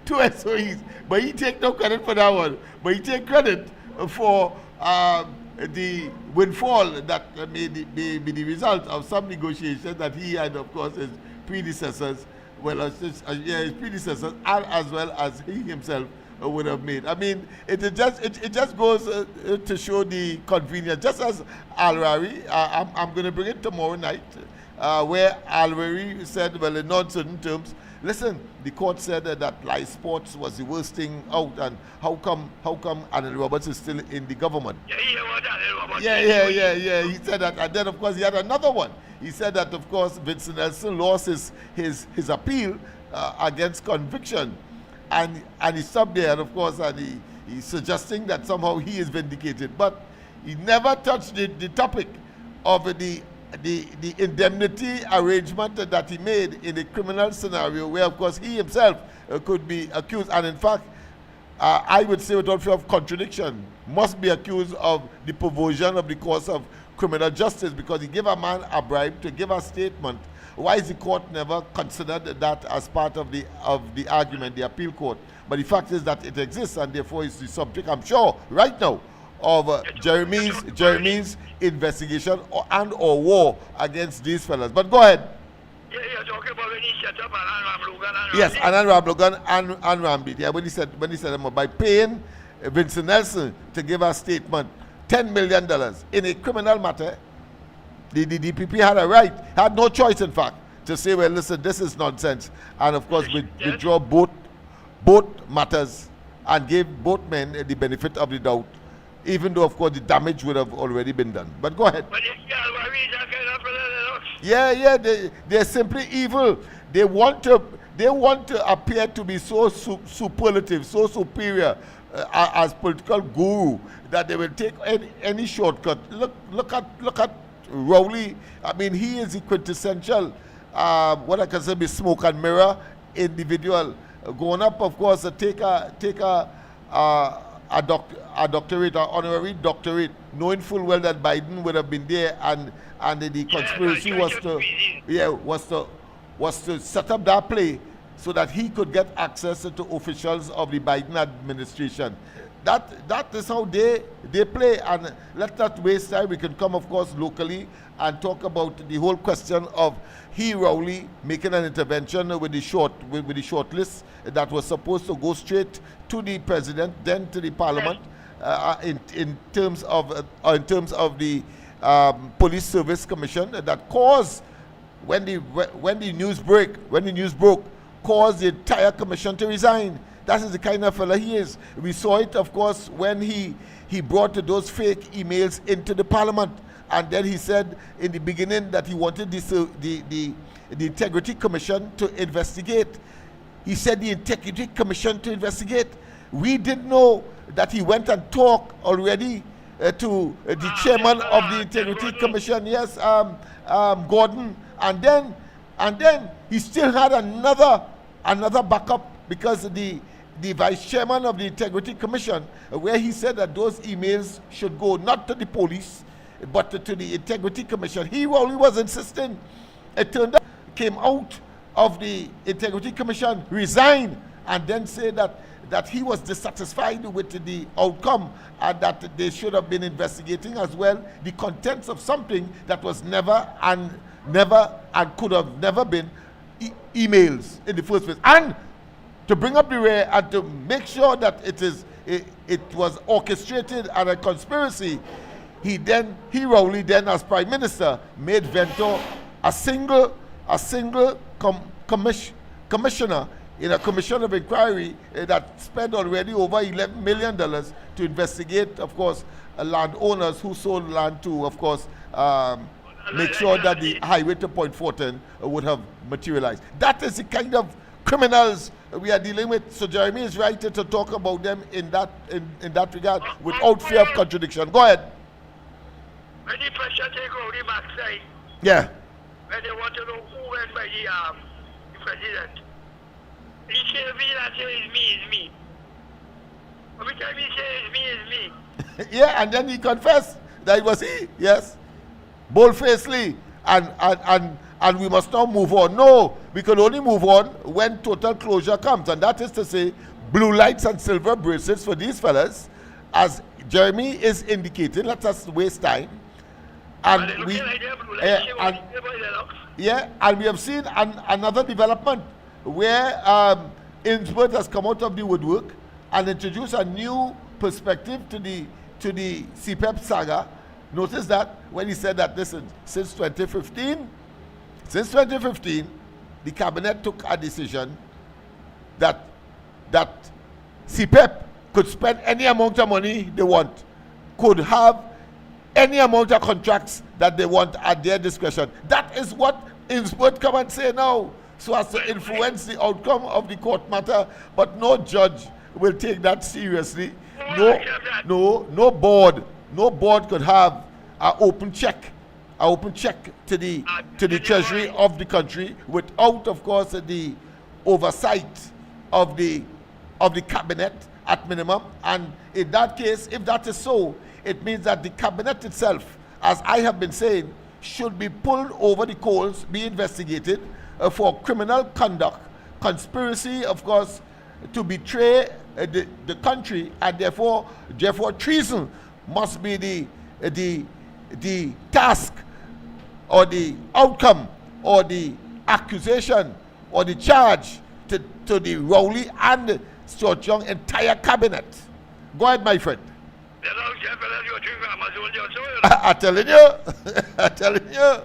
two SOEs, but he take no credit for that one. But he take credit for the windfall that may be the result of some negotiations that he and, of course, his predecessors, his predecessors, and as well as he himself would have made. I mean, it just goes to show the convenience. Just as Al-Rari, I'm going to bring it tomorrow night, where Al-Rari said, well, in non-certain terms, listen, the court said that live sports was the worst thing out, and how come Anil Roberts is still in the government? Yeah. He said that, and then of course he had another one. He said that of course Vincent Nelson lost his appeal against conviction, and he stopped there, and of course, and he's suggesting that somehow he is vindicated, but he never touched the topic of the indemnity arrangement that he made in a criminal scenario where, of course, he himself could be accused, and in fact, I would say without fear of contradiction, must be accused of the perversion of the course of criminal justice because he gave a man a bribe to give a statement. Why is the court never considered that as part of the argument, the appeal court? But the fact is that it exists, and therefore it's the subject, I'm sure, right now, of Jeremy's investigation or war against these fellas. But go ahead. Yeah, you're talking about when he set up Anand Ramlogan. Yes, Anand Ramlogan and Rambit. Yeah, when he said by paying Vincent Nelson to give a statement, $10 million in a criminal matter, the DPP had no choice, in fact, to say, well, listen, this is nonsense, and of course withdraw both matters and gave both men the benefit of the doubt, even though, of course, the damage would have already been done. But go ahead. Yeah, they're simply evil. They want to appear to be so superlative, so superior as political guru that they will take any shortcut. Look at Rowley. I mean, he is the quintessential, what I consider be smoke and mirror individual. Going up, of course, to take a doctorate, or honorary doctorate, knowing full well that Biden would have been there, and the conspiracy was to set up that play so that he could get access to officials of the Biden administration. that is how they play. And let's not waste time. We can come, of course, locally and talk about the whole question of he Rowley making an intervention with the short list that was supposed to go straight to the president, then to the parliament, in terms of the police service commission that caused, when the news broke, caused the entire commission to resign. That is the kind of fella he is. We saw it, of course, when he brought those fake emails into the parliament, and then he said in the beginning that he wanted the Integrity Commission to investigate. He said the Integrity Commission to investigate. We didn't know that he went and talked already to the chairman of the Integrity Commission, yes, Gordon, and then he still had another backup, because the vice chairman of the Integrity Commission, where he said that those emails should go not to the police but to the Integrity Commission, he only was insisting. It turned out, came out of the Integrity Commission, resigned, and then said that he was dissatisfied with the outcome, and that they should have been investigating as well the contents of something that was never and could have never been emails in the first place. And to bring up the rear and to make sure that it was orchestrated and a conspiracy, Rowley then, as Prime Minister, made Vento a single commissioner in a commission of inquiry that spent already over $11 million to investigate, of course, landowners who sold land to, of course, make sure that the highway to Point Fortin would have materialized. That is the kind of criminals we are dealing with. So Jeremy is right to talk about them in that regard without fear of contradiction. Go ahead. When the pressure take over the backside, Yeah. when they want to know who went by the president, he says me that say it's me. Every time he says it's me. Yeah, and then he confessed that it was he. Yes. Boldfacedly. And we must now move on. No, we can only move on when total closure comes. And that is to say, blue lights and silver bracelets for these fellas, as Jeremy is indicating. Let us waste time. And we have seen another development where Innsbruck has come out of the woodwork and introduced a new perspective to the CPEP saga. Notice that when he said that, listen, since 2015, the cabinet took a decision that CPEP could spend any amount of money they want, could have any amount of contracts that they want at their discretion. That is what Innsbruck come and say now, so as to influence the outcome of the court matter. But no judge will take that seriously. No board could have an open check to the treasury of the country without, of course, the oversight of the cabinet at minimum. And in that case, if that is so, it means that the cabinet itself, as I have been saying, should be pulled over the coals, be investigated for criminal conduct, conspiracy, of course, to betray the country, and therefore treason must be the task or the outcome or the accusation or the charge to the Rowley and Stuart Young entire cabinet. Go ahead, my friend. I'm telling you,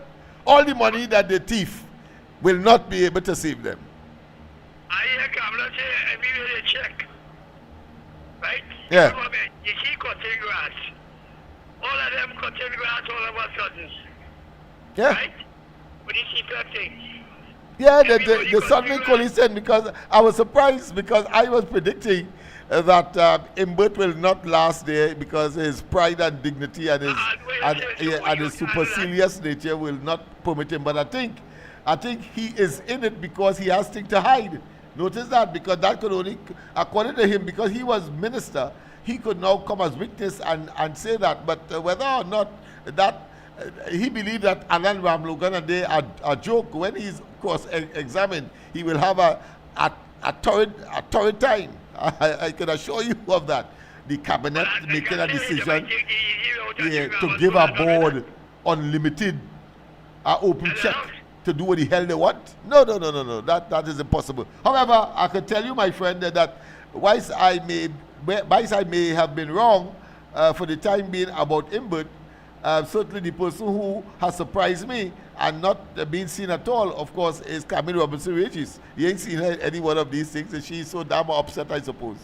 all the money that they thief will not be able to save them. I hear Kamala say everywhere they check, right? Yeah. You see cutting grass. All of them cutting grass all of a sudden. Yeah. Right? With the CPF thing. Yeah, the suddenly coalition, because I was surprised, because I was predicting that Imbert will not last there because his pride and dignity and his supercilious nature will not permit him. But I think he is in it because he has things to hide. Notice that, because that could only, according to him, because he was minister, he could now come as witness and say that. But whether or not that, he believed that Alan Ramlogan and they are a joke. When he's cross-examined, he will have a torrid time. I can assure you of that. the cabinet Well, making a I can tell you, decision they take the easy route and yeah, you to grab give a a phone and board unlimited open Hello? check to do what the hell they want? No. That is impossible. However, I can tell you, my friend, that whilst I may have been wrong for the time being about Imbert, certainly the person who has surprised me and not being seen at all, of course, is Camille Robinson Regis. You ain't seen her any one of these things, and she's so damn upset, I suppose.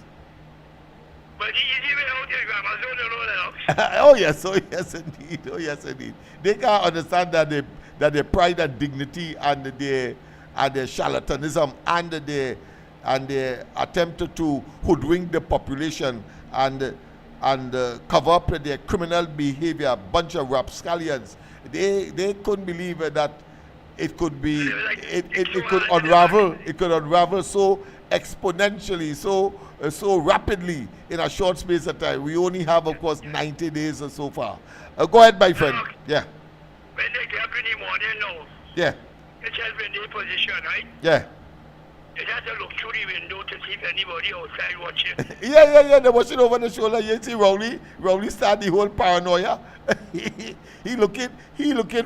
But the easy way out is grab a zone alone, Oh yes indeed. They can't understand that their pride and dignity and their charlatanism and their attempt to hoodwink the population and cover up their criminal behavior, a bunch of rapscallions. They couldn't believe that it could be it could unravel so exponentially, so rapidly in a short space of time. We only have, of course, 90 days or so far. Go ahead, my friend. Yeah. When they get up in the morning now, Yeah. it's just in their position, right? Yeah. They have to look through the window to see if anybody outside watching. Yeah. They're watching over the shoulder. You see Rowley start the whole paranoia. he looking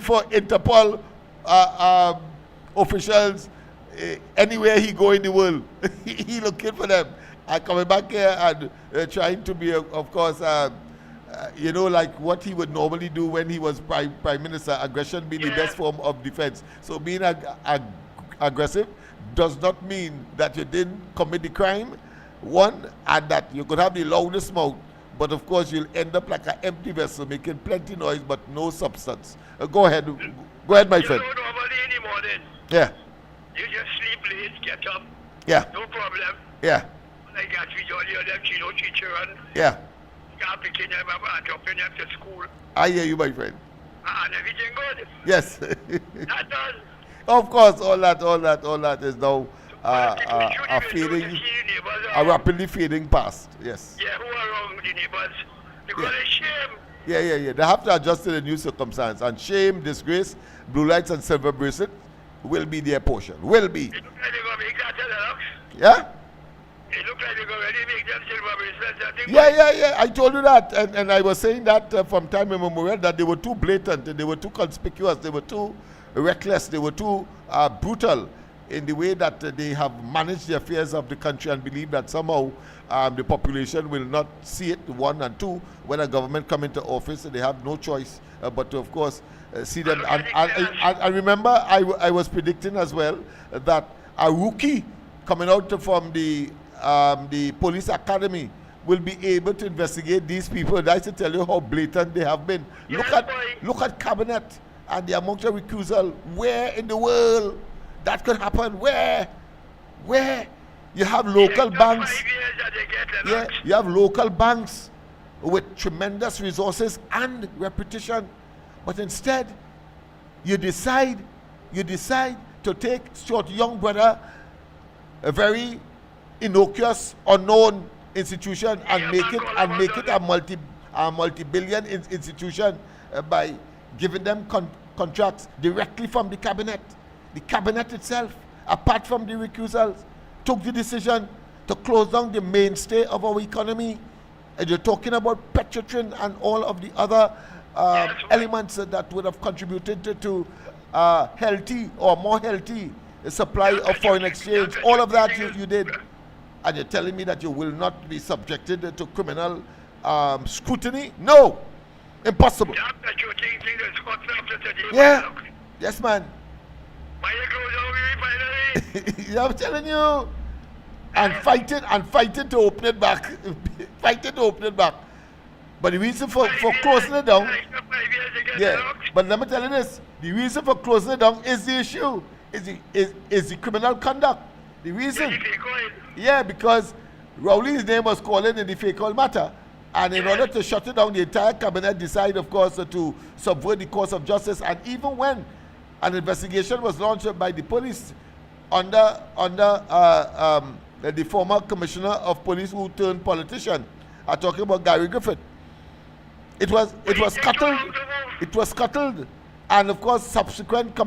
for Interpol officials anywhere he go in the world. He looking for them. And coming back here and trying to be, of course, like what he would normally do when he was prime minister, aggression being the best form of defense. So being aggressive does not mean that you didn't commit the crime, one, and that you could have the loudest mouth, but of course you'll end up like an empty vessel, making plenty noise but no substance. Go ahead, my friend. You know, normally in the morning, Yeah, you just sleep late, get up, yeah, no problem. yeah, Like that, we all hear them, teacher, and yeah. start picking them up and dropping them to school. I hear you, my friend. And everything good. Yes. That done. Of course, all that is now a rapidly fading past. Yes. Yeah, who are wrong with the neighbors? Because Yeah. it's shame. Yeah. They have to adjust to the new circumstance. And shame, disgrace, blue lights and silver bracelet will be their portion. Will be. It look like they're going to make that to the Lennox. Yeah? It look like they're going to really make them silver bracelets. I think Yeah. I told you that. And I was saying that from time immemorial, that they were too blatant, they were too conspicuous, they were too reckless, they were too brutal in the way that they have managed the affairs of the country, and believe that somehow the population will not see it, one, and two, when a government come into office, they have no choice but to, of course, see them. And I remember I was predicting as well that a rookie coming out from the police academy will be able to investigate these people. That's to tell you how blatant they have been. Look at cabinet and the amount of recusal. Where in the world that could happen? Where you have local banks? 5 years that they get the Yeah, Lennox. you have local banks with tremendous resources and reputation, but instead you decide to take Stuart Young brother, a very innocuous, unknown institution, and make it a multi-billion institution by giving them contracts directly from the cabinet. The cabinet itself, apart from the recusals, took the decision to close down the mainstay of our economy. And you're talking about Petrotrin and all of the other elements that would have contributed to healthy or more healthy supply of foreign exchange. All of that you did. And you're telling me that you will not be subjected to criminal scrutiny? No. Impossible. Yeah. Yes, man. Yeah, I'm telling you. And fighting to open it back. Fighting to open it back. But the reason for closing it down, yeah, but let me tell you this, the reason for closing it down is the issue, is the criminal conduct. The reason, yeah, because Rowley's name was called in the fake oil matter, and in order to shut it down, the entire cabinet decided, of course, to subvert the course of justice. And even when an investigation was launched by the police under the former commissioner of police who turned politician, I'm talking about Gary Griffith, it was scuttled, and of course subsequent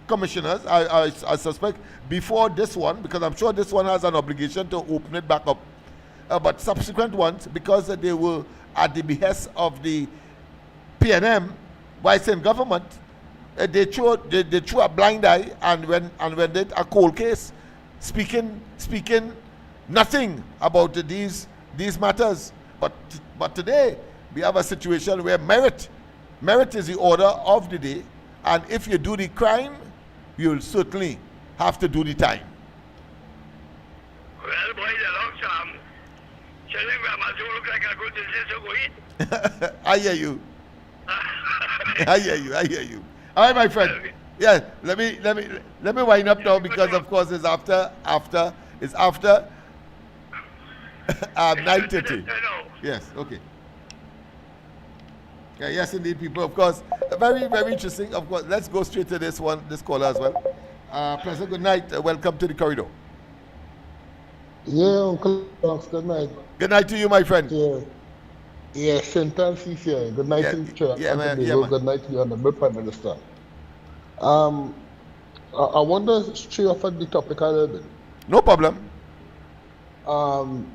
commissioners, I suspect before this one, because I'm sure this one has an obligation to open it back up, but subsequent ones, because they were at the behest of the PNM, vice in government, they threw a blind eye, and when they did a cold case, speaking nothing about these matters. But today we have a situation where merit is the order of the day, and if you do the crime, you'll certainly have to do the time. Well, boy, the long time. Telling grandma to look like a good decision to go eat. I hear you. I hear you. All right, my friend. Yeah, let me wind up now, because of course it's after 9:30. Yes, okay. Yeah, yes, indeed, people. Of course, very, very interesting. Of course, let's go straight to this caller as well. Pleasant good night. Welcome to the corridor. Yeah, Uncle Knox, good night. Good night to you, my friend. Yeah, St. Francis here. Good night to you, Chair. Man. Good night to you, Honorable Prime Minister. I want to stray off at the topic a little bit. No problem.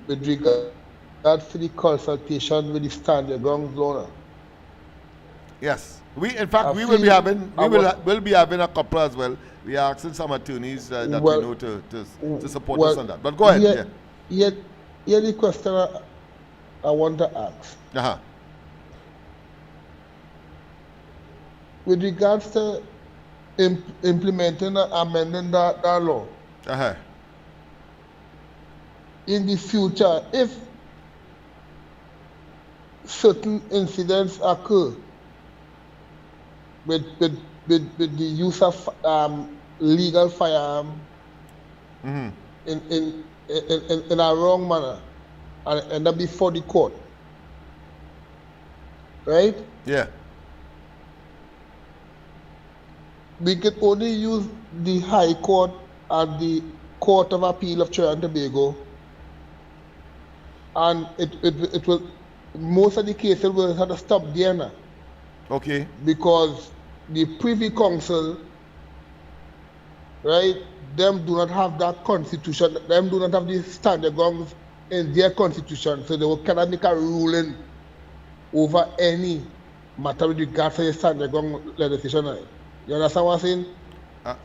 With regards to the consultation with the stand your ground loaner. Yes, we'll be having a couple as well. We are asking some attorneys that we know to support us on that. But go ahead. Yeah, the question I want to ask. With regards to implementing and amending that law. In the future, if certain incidents occur with the use of legal firearm in a wrong manner and end up before the court, right? Yeah. We can only use the High Court and the Court of Appeal of Trinidad and Tobago, and it will, most of the cases will have to stop there now. Okay. Because the Privy Council, right, them do not have that constitution, them do not have the standard grounds in their constitution, so they cannot make a ruling over any matter with regards to the standard ground legislation. You understand what I'm saying?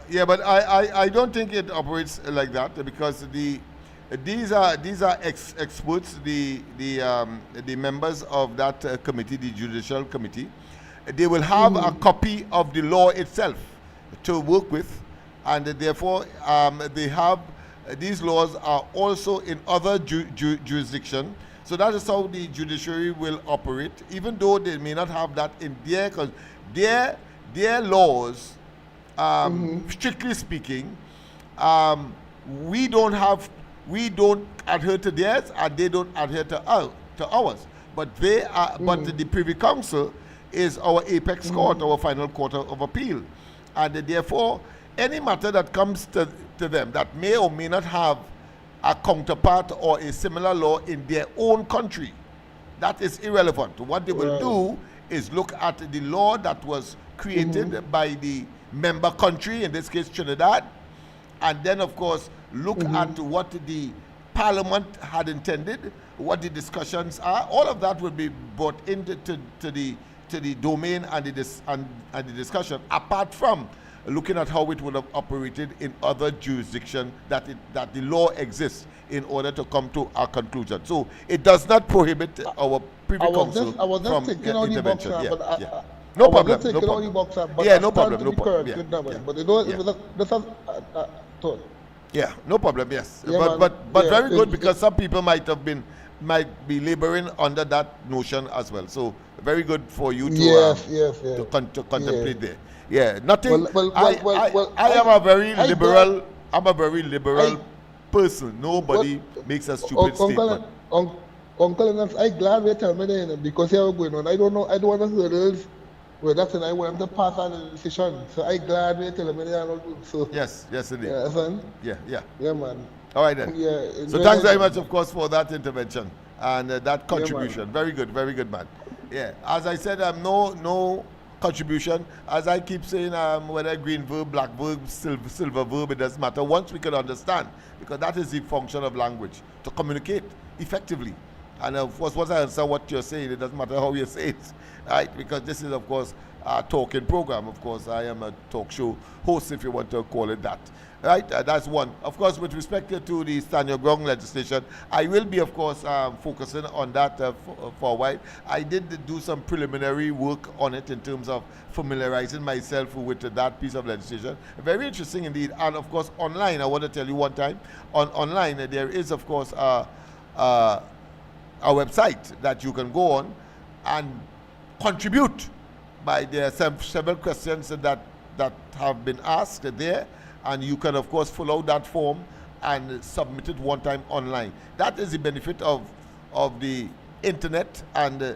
Yeah, but I don't think it operates like that, because these are experts, the members of that committee, the judicial committee. They will have a copy of the law itself to work with, and therefore they have these laws are also in other jurisdictions. So that is how the judiciary will operate, even though they may not have that in there, because their laws, strictly speaking, we don't adhere to theirs, and they don't adhere to ours. But they are, but the Privy Council is our apex court, our final court of appeal, and therefore any matter that comes to them that may or may not have a counterpart or a similar law in their own country, that is irrelevant. What they will do is look at the law that was created by the member country, in this case Trinidad, and then of course look at what the Parliament had intended, what the discussions are. All of that will be brought into the domain and the discussion, apart from looking at how it would have operated in other jurisdictions that the law exists in order to come to a conclusion. So it does not prohibit our Privy Council from intervention. No problem. No problem. Yeah, no problem. Yes, but very good, because some people might be laboring under that notion as well. So very good for you to contemplate there. Yeah, nothing. I am a very liberal. I'm a very liberal person. Nobody makes a stupid statement. Uncle, I'm glad you tell me that, because you're going on. I don't want to hurdles where that's and I want to pass on the decision. So I'm glad you tell me that. So yes, indeed. Yeah, man. All right then. Yeah. So thanks very much, of course, for that intervention and that contribution. Very good, man. Yeah, as I said, no contribution. As I keep saying, whether green verb, black verb, silver verb, it doesn't matter. Once we can understand, because that is the function of language, to communicate. effectively. And of course, once I understand what you're saying, it doesn't matter how you say it, right? Because this is, of course, a talking program. Of course, I am a talk show host, if you want to call it that. Right? That's one. Of course, with respect to the stand your ground legislation, I will be, of course, focusing on that for a while. I did do some preliminary work on it in terms of familiarizing myself with that piece of legislation. Very interesting indeed. And of course, online, I want to tell you one time, online there is, of course, a website that you can go on and contribute. By there are several questions that have been asked there, and you can of course fill out that form and submit it one time online. That is the benefit of the internet and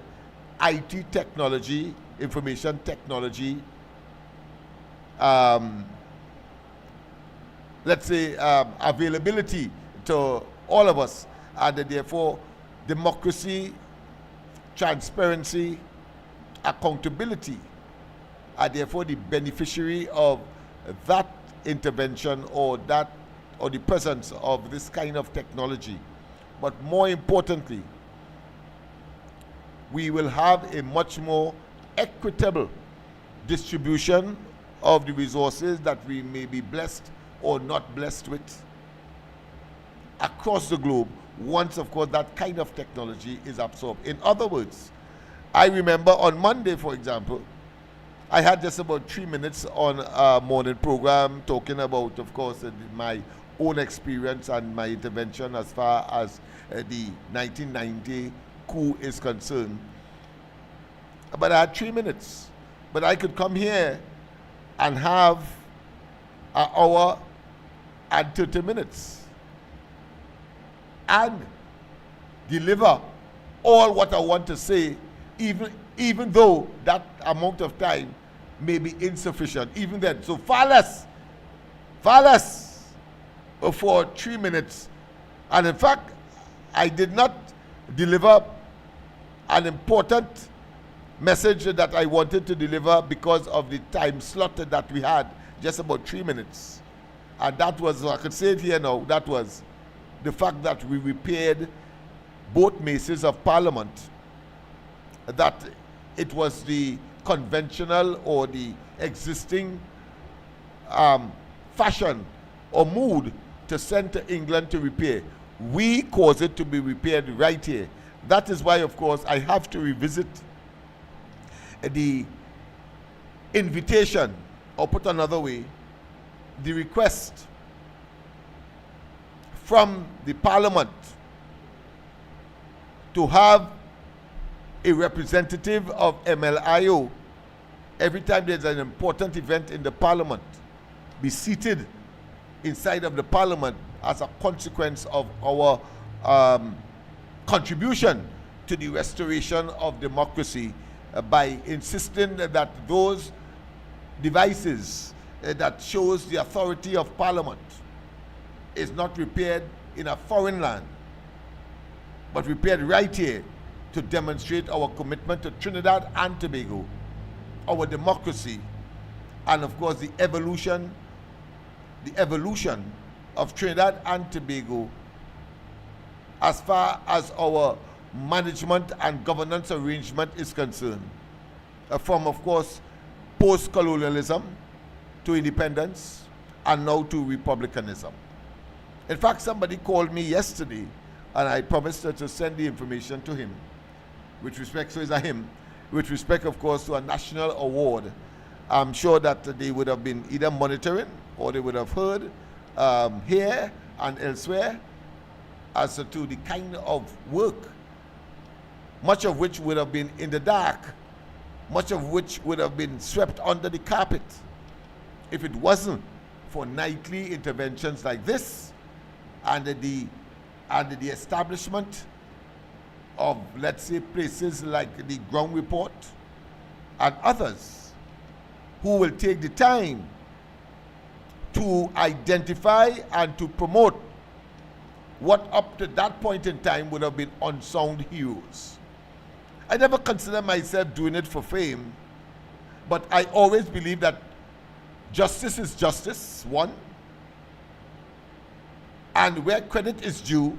IT technology, information technology, let's say availability to all of us, and therefore democracy, transparency, accountability are therefore the beneficiary of that intervention or the presence of this kind of technology. But more importantly, we will have a much more equitable distribution of the resources that we may be blessed or not blessed with across the globe once, of course, that kind of technology is absorbed. In other words, I remember on Monday, for example, I had just about 3 minutes on a morning program talking about, of course, my own experience and my intervention as far as the 1990 coup is concerned. But I had 3 minutes. But I could come here and have an hour and 30 minutes and deliver all what I want to say, even though that amount of time may be insufficient, even then. So far less for 3 minutes. And in fact, I did not deliver an important message that I wanted to deliver because of the time slot that we had, just about 3 minutes. And that was, I could say it here now, that was the fact that we repaired both maces of Parliament, that it was the conventional or the existing fashion or mood to send to England to repair. We caused it to be repaired right here. That is why, of course, I have to revisit the invitation, or put another way, the request from the Parliament to have a representative of MLIO every time there's an important event in the Parliament be seated inside of the Parliament as a consequence of our contribution to the restoration of democracy by insisting that those devices that shows the authority of Parliament is not repaired in a foreign land, but repaired right here to demonstrate our commitment to Trinidad and Tobago, our democracy, and of course the evolution of Trinidad and Tobago as far as our management and governance arrangement is concerned, from of course post-colonialism to independence and now to republicanism. In fact, somebody called me yesterday and I promised her to send the information to him with respect, so it's a him, with respect of course to a national award. I'm sure that they would have been either monitoring or they would have heard here and elsewhere as to the kind of work, much of which would have been in the dark, much of which would have been swept under the carpet if it wasn't for nightly interventions like this and the establishment of, let's say, places like the Ground Report and others who will take the time to identify and to promote what up to that point in time would have been unsound heroes. I never consider myself doing it for fame, but I always believe that justice is justice, one, and where credit is due,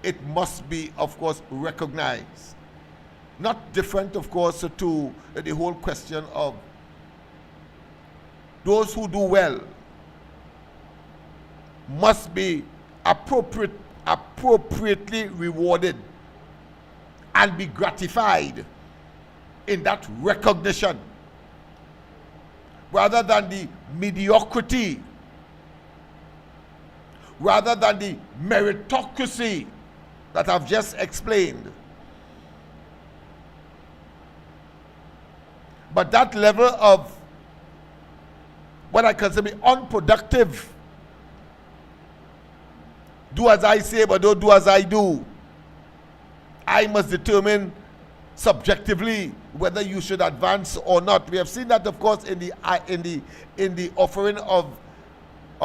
it must be, of course, recognized. Not different, of course, to the whole question of those who do well must be appropriately rewarded and be gratified in that recognition, rather than the mediocrity, rather than the meritocracy that I've just explained. But that level of what I consider to be unproductive, do as I say but don't do as I do, I must determine subjectively whether you should advance or not. We have seen that, of course, in the offering of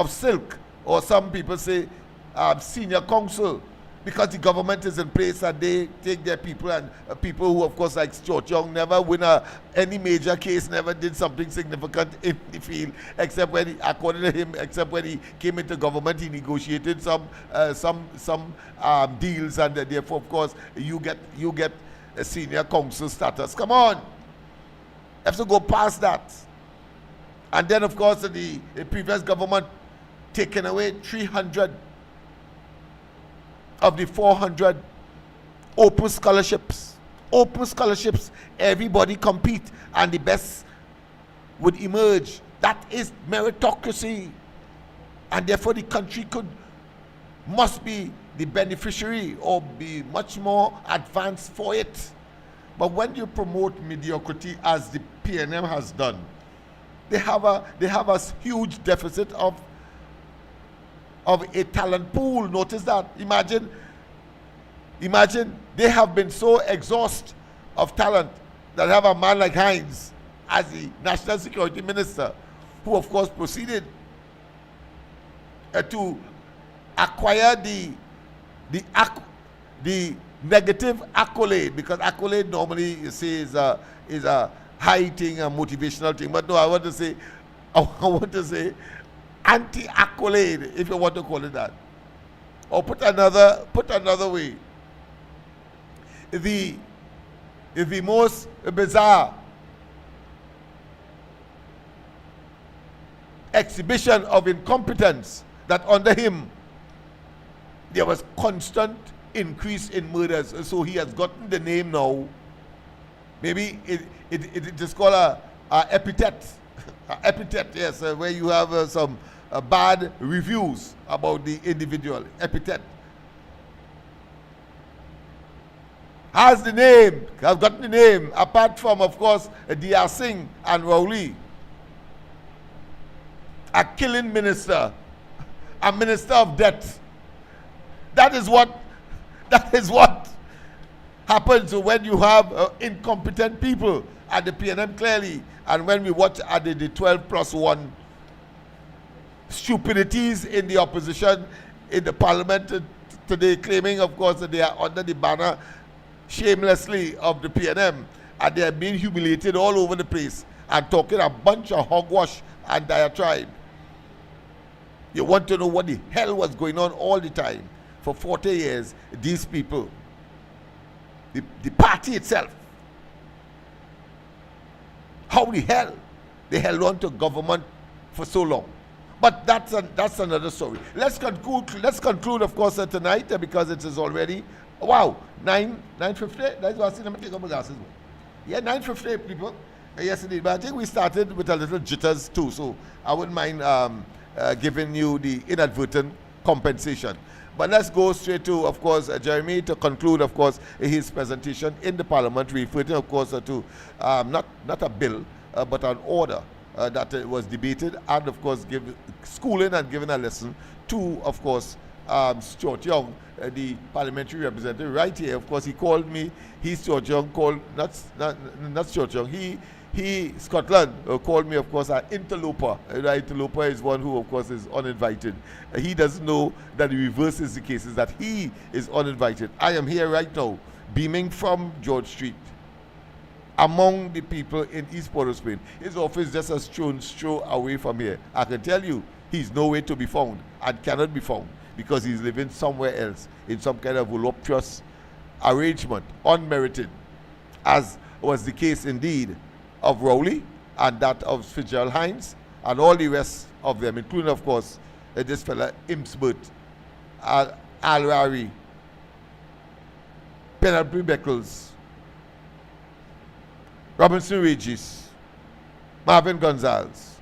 silk, or some people say senior council, because the government is in place and they take their people, and people who, of course, like Stuart Young, never win any major case, never did something significant in the field, except when, according to him, except when he came into government, he negotiated some deals, and therefore, of course, you get a senior council status. Come on, have to go past that. And then, of course, the previous government taking away 300 of the 400 open scholarships. Open scholarships, everybody compete, and the best would emerge. That is meritocracy, and therefore the country must be the beneficiary or be much more advanced for it. But when you promote mediocrity, as the PNM has done, they have a huge deficit of a talent pool. Notice that. Imagine they have been so exhausted of talent that have a man like Hines as the National Security Minister, who of course proceeded to acquire the negative accolade, because accolade normally you say is a high thing, a motivational thing, but no, I want to say anti-accolade, if you want to call it that. Or put another way, the most bizarre exhibition of incompetence, that under him there was constant increase in murders. So he has gotten the name now. Maybe it is called a epithet. Epithet, yes, where you have some bad reviews about the individual. Epithet. Has gotten the name, apart from, of course, D.R. Singh and Rowley. A killing minister, a minister of death. That is what happens when you have incompetent people at the PNM, clearly. And when we watch at the 12+1 stupidities in the opposition in the parliament today, claiming, of course, that they are under the banner shamelessly of the PNM, and they are being humiliated all over the place and talking a bunch of hogwash and diatribe. You want to know what the hell was going on all the time? For 40 years, these people, the party itself, how the hell they held on to government for so long. But that's another story. Let's conclude, of course, tonight, because it is already, wow, 9:50. That's what I see. Let me take off my glasses. Yeah, 9:50, people. Yesterday, but I think we started with a little jitters too, so I wouldn't mind giving you the inadvertent compensation. But let's go straight to, of course, Jeremy, to conclude, of course, his presentation in the Parliament, referring, of course, to not a bill, but an order that was debated, and, of course, schooling and giving a lesson to, of course, Stuart Young, the parliamentary representative right here. Of course, he called me. Stuart Young called, not Stuart Young. Scotland called me, of course, an interloper. Interloper is one who, of course, is uninvited. He doesn't know that the reverse is the case, is that he is uninvited. I am here right now, beaming from George Street, among the people in East Port-of-Spain. His office just a stone's throw away from here. I can tell you, he's nowhere to be found and cannot be found. because he's living somewhere else in some kind of voluptuous arrangement, unmerited, as was the case indeed of Rowley and that of Fitzgerald Hines and all the rest of them, including, of course, this fella Imsbert, Al-Rari, Penelope Beckles, Robinson Regis, Marvin Gonzalez,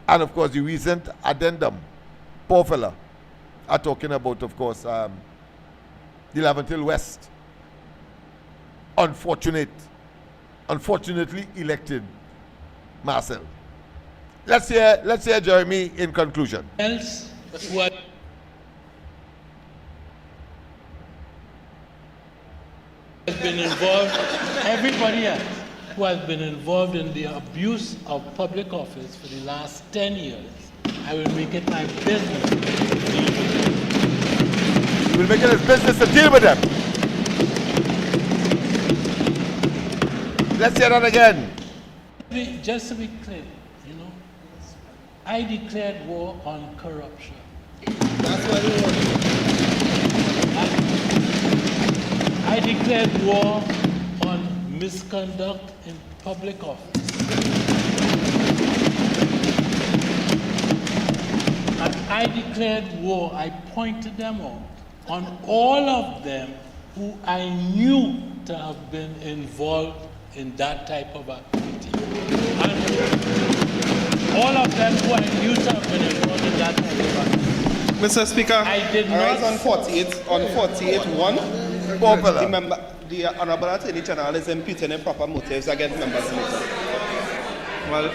and of course the recent addendum, poor fella, are talking about, of course, the Laventille West, unfortunately elected Marcel. Let's hear Jeremy in conclusion. Else, what has been involved, everybody else who has been involved in the abuse of public office for the last 10 years, I will make it my business to deal with them. You will make it his business to deal with them. Let's hear that again. Just to be clear, you know, I declared war on corruption. That's what we want. I declared war on misconduct in public office. And I declared war, I pointed them out, on all of them who I knew to have been involved in that type of activity. And all of them who I knew to have been involved in that type of activity. Mr. Speaker, I did arise not- on 48.1. Popular. The Honorable Attorney General is imputing improper motives against members of the meeting. Well,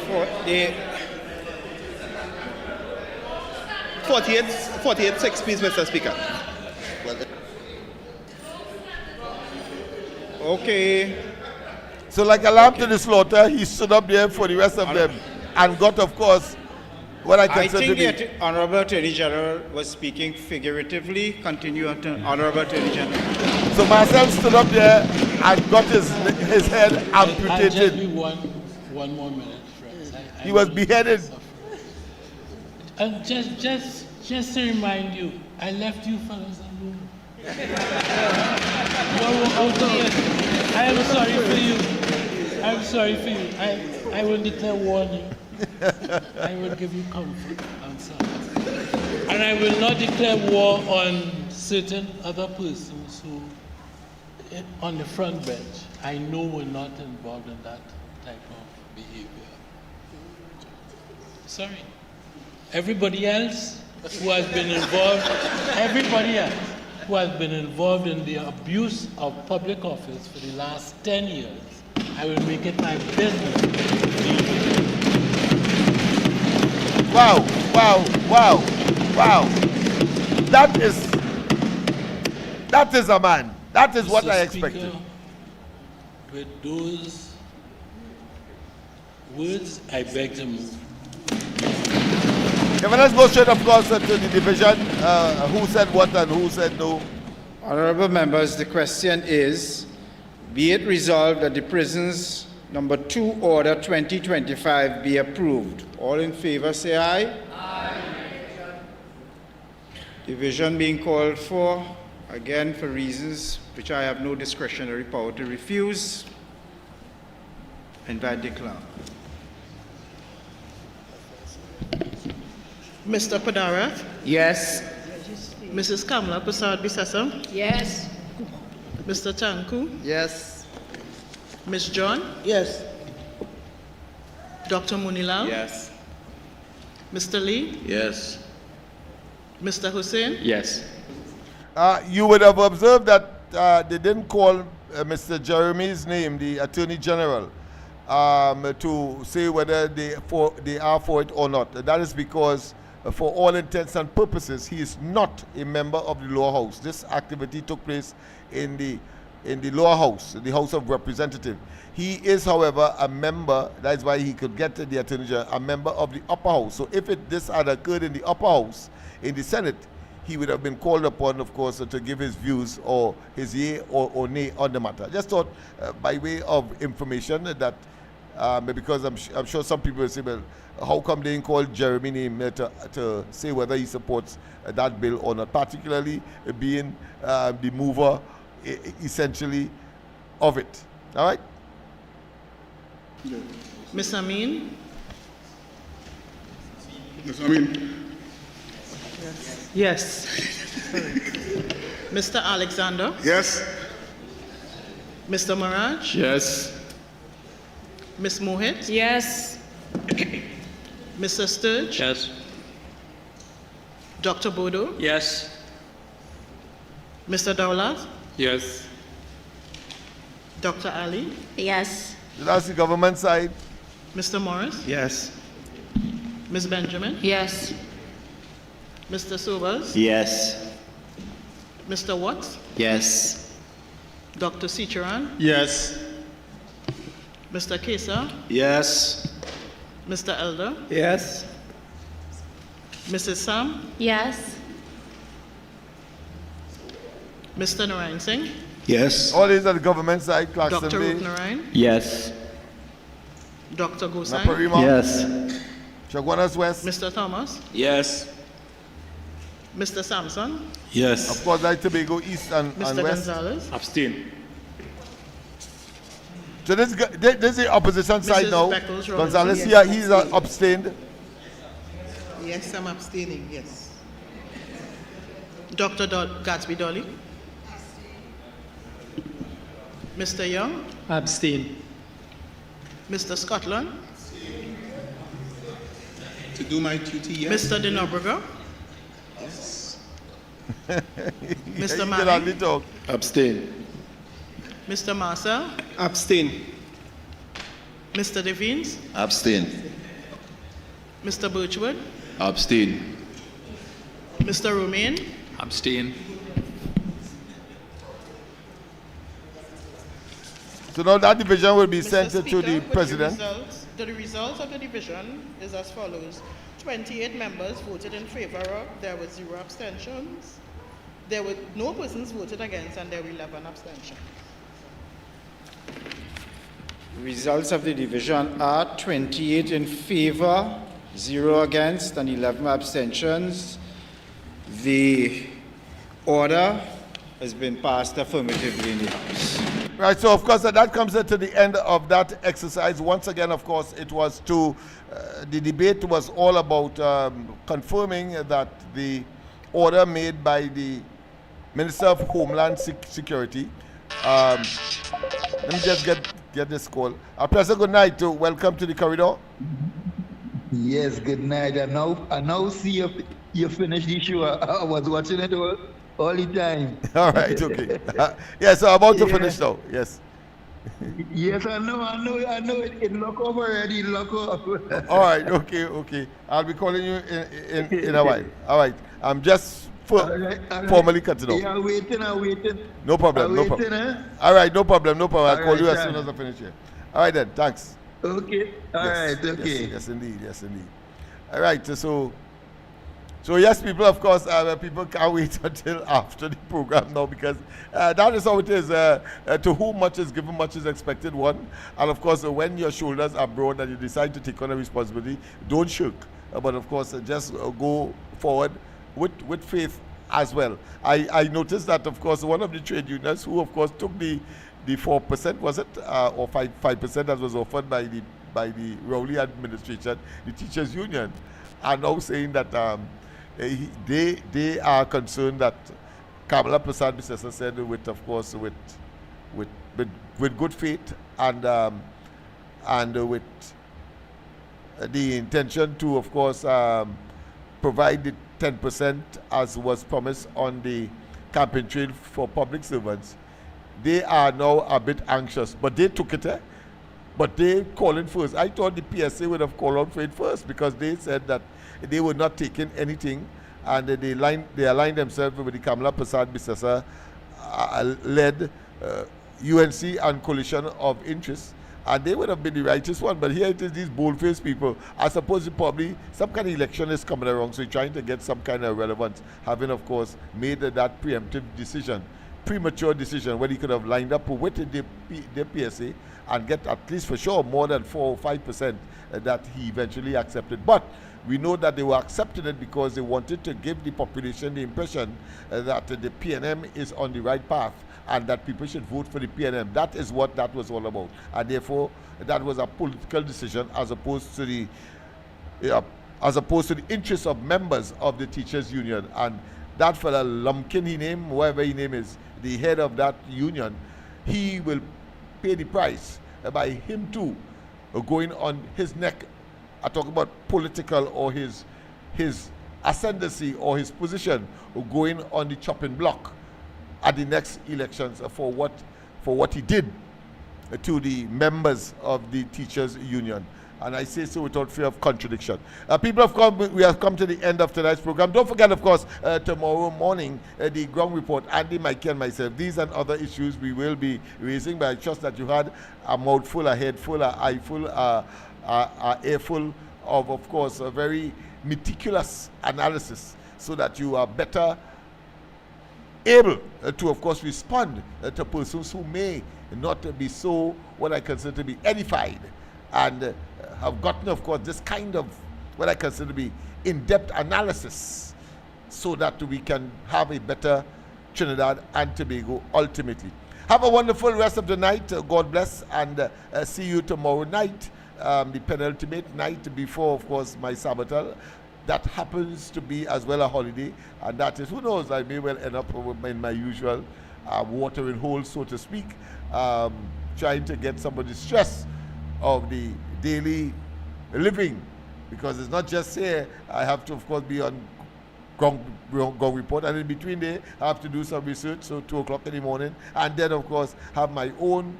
for the 48.6, please, Mr. Speaker. okay. So like a lamb to the slaughter, he stood up there for the rest of them and got, of course, what I I consider to think be... the Honorable Attorney General was speaking figuratively. Continue, Honorable Attorney General. So Marcel stood up there and got his head I'll just amputated. be one more minute, friends. He was beheaded. And just to remind you, I left you fellas alone. I am sorry for you. I'm sorry for you. I will declare war on you. I will give you comfort and solace. And I will not declare war on certain other persons who, on the front bench, I know were not involved in that type of behavior. Sorry. Everybody else who has been involved, everybody else who has been involved in the abuse of public office for the last 10 years, I will make it my business to deal with them. Wow. That is a man. That is what Mr. I Speaker, expected. with those words, I beg to move. Okay, well, let's go straight, of course, to the division. Who said what and who said no? Honorable members, the question is, be it resolved that the prisons number 2 order 2025 be approved. All in favor say aye. Aye. Division being called for, again for reasons which I have no discretionary power to refuse. Invite the clerk. Mr. Padarath, Yes. Mrs. Kamala Prasad Bisasam, Yes. Mr. Tanku, Yes. Ms. John, Yes. Dr. Munilal, Yes. Mr. Lee, Yes. Mr. Hussain, Yes. You would have observed that they didn't call Mr. Jeremy's name, the Attorney General, to say whether they are for it or not. That is because, for all intents and purposes, he is not a member of the lower house. This activity took place in the lower house, the House of Representatives. He is, however, a member. That is why he could get the Attorney General, a member of the upper house. So if this had occurred in the upper house, in the Senate, he would have been called upon, of course, to give his views or his yea or nay on the matter. Just thought, by way of information, that because I'm sure some people will say, well, how come they didn't call Jeremy name to say whether he supports that bill or not, particularly being the mover essentially of it. All right? Ms. Amin? Ms. Amin? Yes. Mr. Alexander? Yes. Mr. Maraj? Yes. Ms. Mohit? Yes. Mr. Sturge? Yes. Dr. Bodo? Yes. Mr. Dowlat? Yes. Dr. Ali? Yes. That's the government side. Mr. Morris? Yes. Ms. Benjamin? Yes. Mr. Sobers? Yes. Mr. Watts? Yes. Dr. Sicharan? Yes. Mr. Kesa? Yes. Mr. Elder? Yes. Mrs. Sam? Yes. Mr. Narayan Singh? Yes. All these are the government side, Dr. Clarkson Rup Bay, Narayan? Yes. Dr. Gosai? Naparima, Yes. Chaguanas West. Mr. Thomas? Yes. Mr. Sampson? Yes. Of course, like Tobago East and Mr. West. Gonzalez? Abstain. So this is the opposition side Mrs. now. Beckles Robinson? Gonzalez, Yes. yeah, he's abstained. Yes, I'm abstaining, yes. Dr. Gatsby Dolly? Mr. Young? Abstain. Mr. Scotland? To do my duty, yes. Mr. Dinobrega? Yes. Mr. You Manning? can hardly talk. Abstain. Mr. Marcel? Abstain. Mr. Devines? Abstain. Mr. Birchwood? Abstain. Mr. Romaine? Abstain. So now that division will be Mr. sent to Speaker, the with president. The results of the division is as follows. 28 members voted in favor of, there were 0 abstentions. There were no persons voted against, and there were 11 abstentions. Results of the division are 28 in favor, 0 against, and 11 abstentions. The order has been passed affirmatively in the House. Right, so of course that comes to the end of that exercise. Once again, of course, it was the debate was all about confirming that the order made by the Minister of Homeland Security. Let me just get this call. President, good night. Welcome to the corridor. Yes, good night. I now see you finished the show. I was watching it all the time. All right, okay. Yes, so I'm about to finish now. Yes. Yes, I know. It lock up already. Lock up. All right, okay. I'll be calling you in a while. All right. I'm just formally cutting off. Yeah, I'm waiting. No problem. Eh? All right, no problem. I'll call you right, as soon as I finish here. All right then, thanks. Okay. All right. Okay. Yes, indeed. All right, so yes, people, of course, people can't wait until after the program now, because that is how it is. To whom much is given, much is expected, one. And of course, when your shoulders are broad and you decide to take on a responsibility, don't shirk. But of course, just go forward with faith as well. I noticed that, of course, one of the trade unions who, of course, took the 4%, was it, or 5% that was offered by the Rowley administration, the teachers union, are now saying that they are concerned that Kamala Prasad Bisesa said with good faith and with the intention to, of course, provide the 10% as was promised on the campaign trail for public servants. They are now a bit anxious, but they took it. But they calling first. I thought the PSA would have called out for it first, because they said that they were not taking anything, and they aligned themselves with the Kamala Prasad Bisesa led UNC and coalition of interests, and they would have been the righteous one. But here it is, these bold-faced people. I suppose probably some kind of election is coming along, so you're trying to get some kind of relevance, having, of course, made that preemptive decision. premature decision when he could have lined up with the PSA and get at least for sure more than 4 or 5% that he eventually accepted. But we know that they were accepting it because they wanted to give the population the impression that the PNM is on the right path and that people should vote for the PNM. That is what that was all about. And therefore, that was a political decision as opposed to the interests of members of the teachers union. And that fella Lumpkin, he name, whoever his name is, the head of that union, he will pay the price by him too going on his neck. I talk about political or his ascendancy or his position going on the chopping block at the next elections for what he did to the members of the teachers union. And I say so without fear of contradiction. People have come, we have come to the end of tonight's program. Don't forget, of course, tomorrow morning, the ground report, Andy, Mikey, and myself, these and other issues we will be raising, but I trust that you had a mouthful, a head full, an eye full, a ear full of course, a very meticulous analysis so that you are better able to, of course, respond to persons who may not be so, what I consider to be edified and have gotten, of course, this kind of what I consider to be in-depth analysis so that we can have a better Trinidad and Tobago ultimately. Have a wonderful rest of the night. God bless, and see you tomorrow night, the penultimate night before, of course, my Sabbatal. That happens to be as well a holiday, and that is, who knows, I may well end up in my usual watering hole, so to speak, trying to get some of the stress of the daily living, because it's not just here. I have to, of course, be on ground report, and in between there I have to do some research, so 2 o'clock in the morning, and then, of course, have my own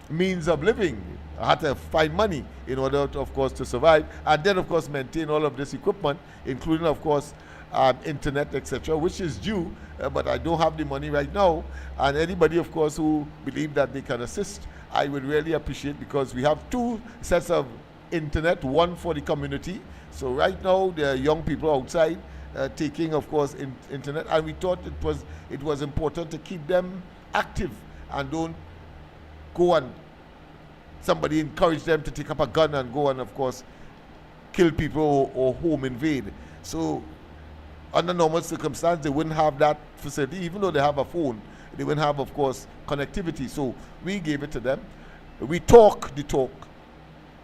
means of living. I had to find money in order to, of course, to survive, and then, of course, maintain all of this equipment, including, of course, internet, etc., which is due, but I don't have the money right now. And anybody, of course, who believe that they can assist, I would really appreciate, because we have 2 sets of internet, one for the community. So right now there are young people outside taking, of course, internet, and we thought it was important to keep them active and don't go and somebody encourage them to take up a gun and go and, of course, kill people or home invade. So under normal circumstances, they wouldn't have that facility. Even though they have a phone, they wouldn't have, of course, connectivity. So we gave it to them. We talk the talk,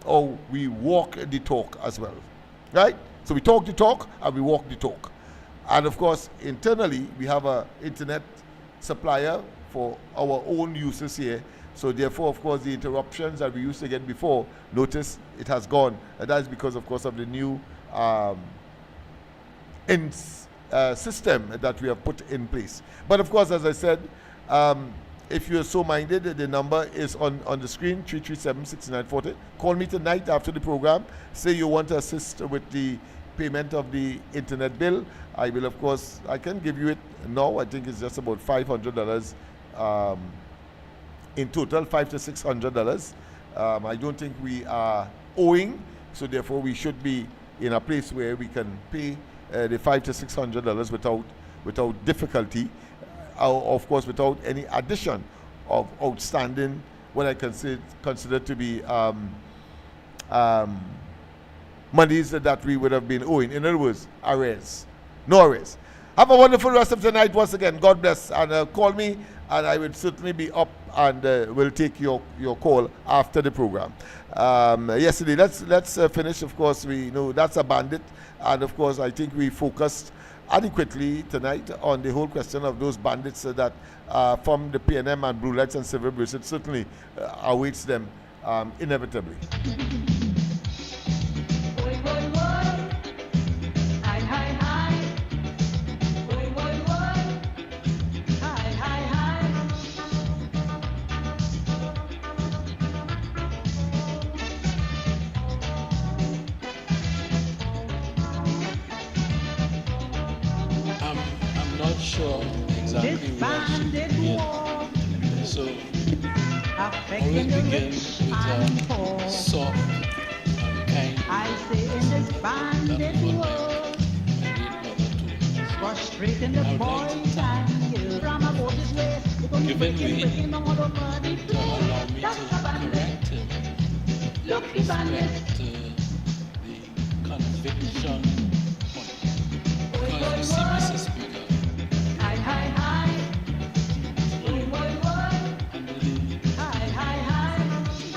or we walk the talk as well, right? So we talk the talk and we walk the talk. And of course, internally, we have an internet supplier for our own uses here. So therefore, of course, the interruptions that we used to get before, notice it has gone. And that is because, of course, of the new system that we have put in place. But of course, as I said, if you're so minded, the number is on the screen, 337-6940. Call me tonight after the program. Say you want to assist with the payment of the internet bill. I will, of course, I can give you it now. I think it's just about $500 in total, $500 to $600. I don't think we are owing, so therefore we should be in a place where we can pay the $500 to $600 without difficulty, of course, without any addition of outstanding, what I consider to be monies that we would have been owing. In other words, arrears. No arrears. Have a wonderful rest of the night once again. God bless. And call me, and I will certainly be up and will take your call after the program. Yesterday, let's finish. Of course, we know that's a bandit. And of course, I think we focused adequately tonight on the whole question of those bandits that from the PNM and Blue Lights and Civil Brigade. It certainly awaits them inevitably. Sure exactly where she begin. So always begin with a soft and kind that is what my late mother told me. I would like to thank given me to allow me to correct him with respect to the conviction point. Because you see, Mr. Speaker,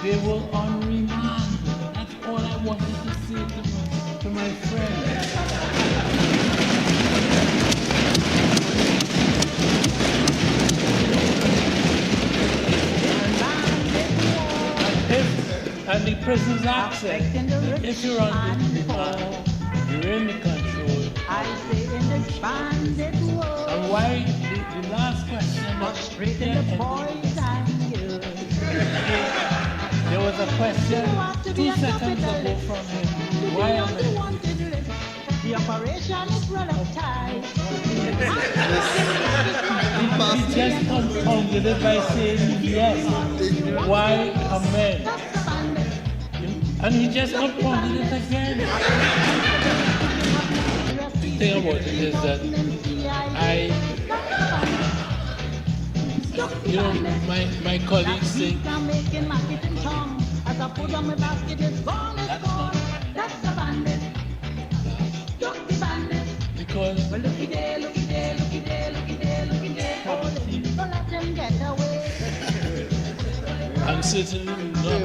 they were on remand. That's all I wanted to say to my friend. And the prison's access, if you're on the remand, you're in the control. And why the last question there was a question 2 seconds ago from him. Why am I? The operation is run of time. He just compounded it by saying yes. Why amen? And he just compounded it again. The thing about it is that my colleagues think because I'm certainly not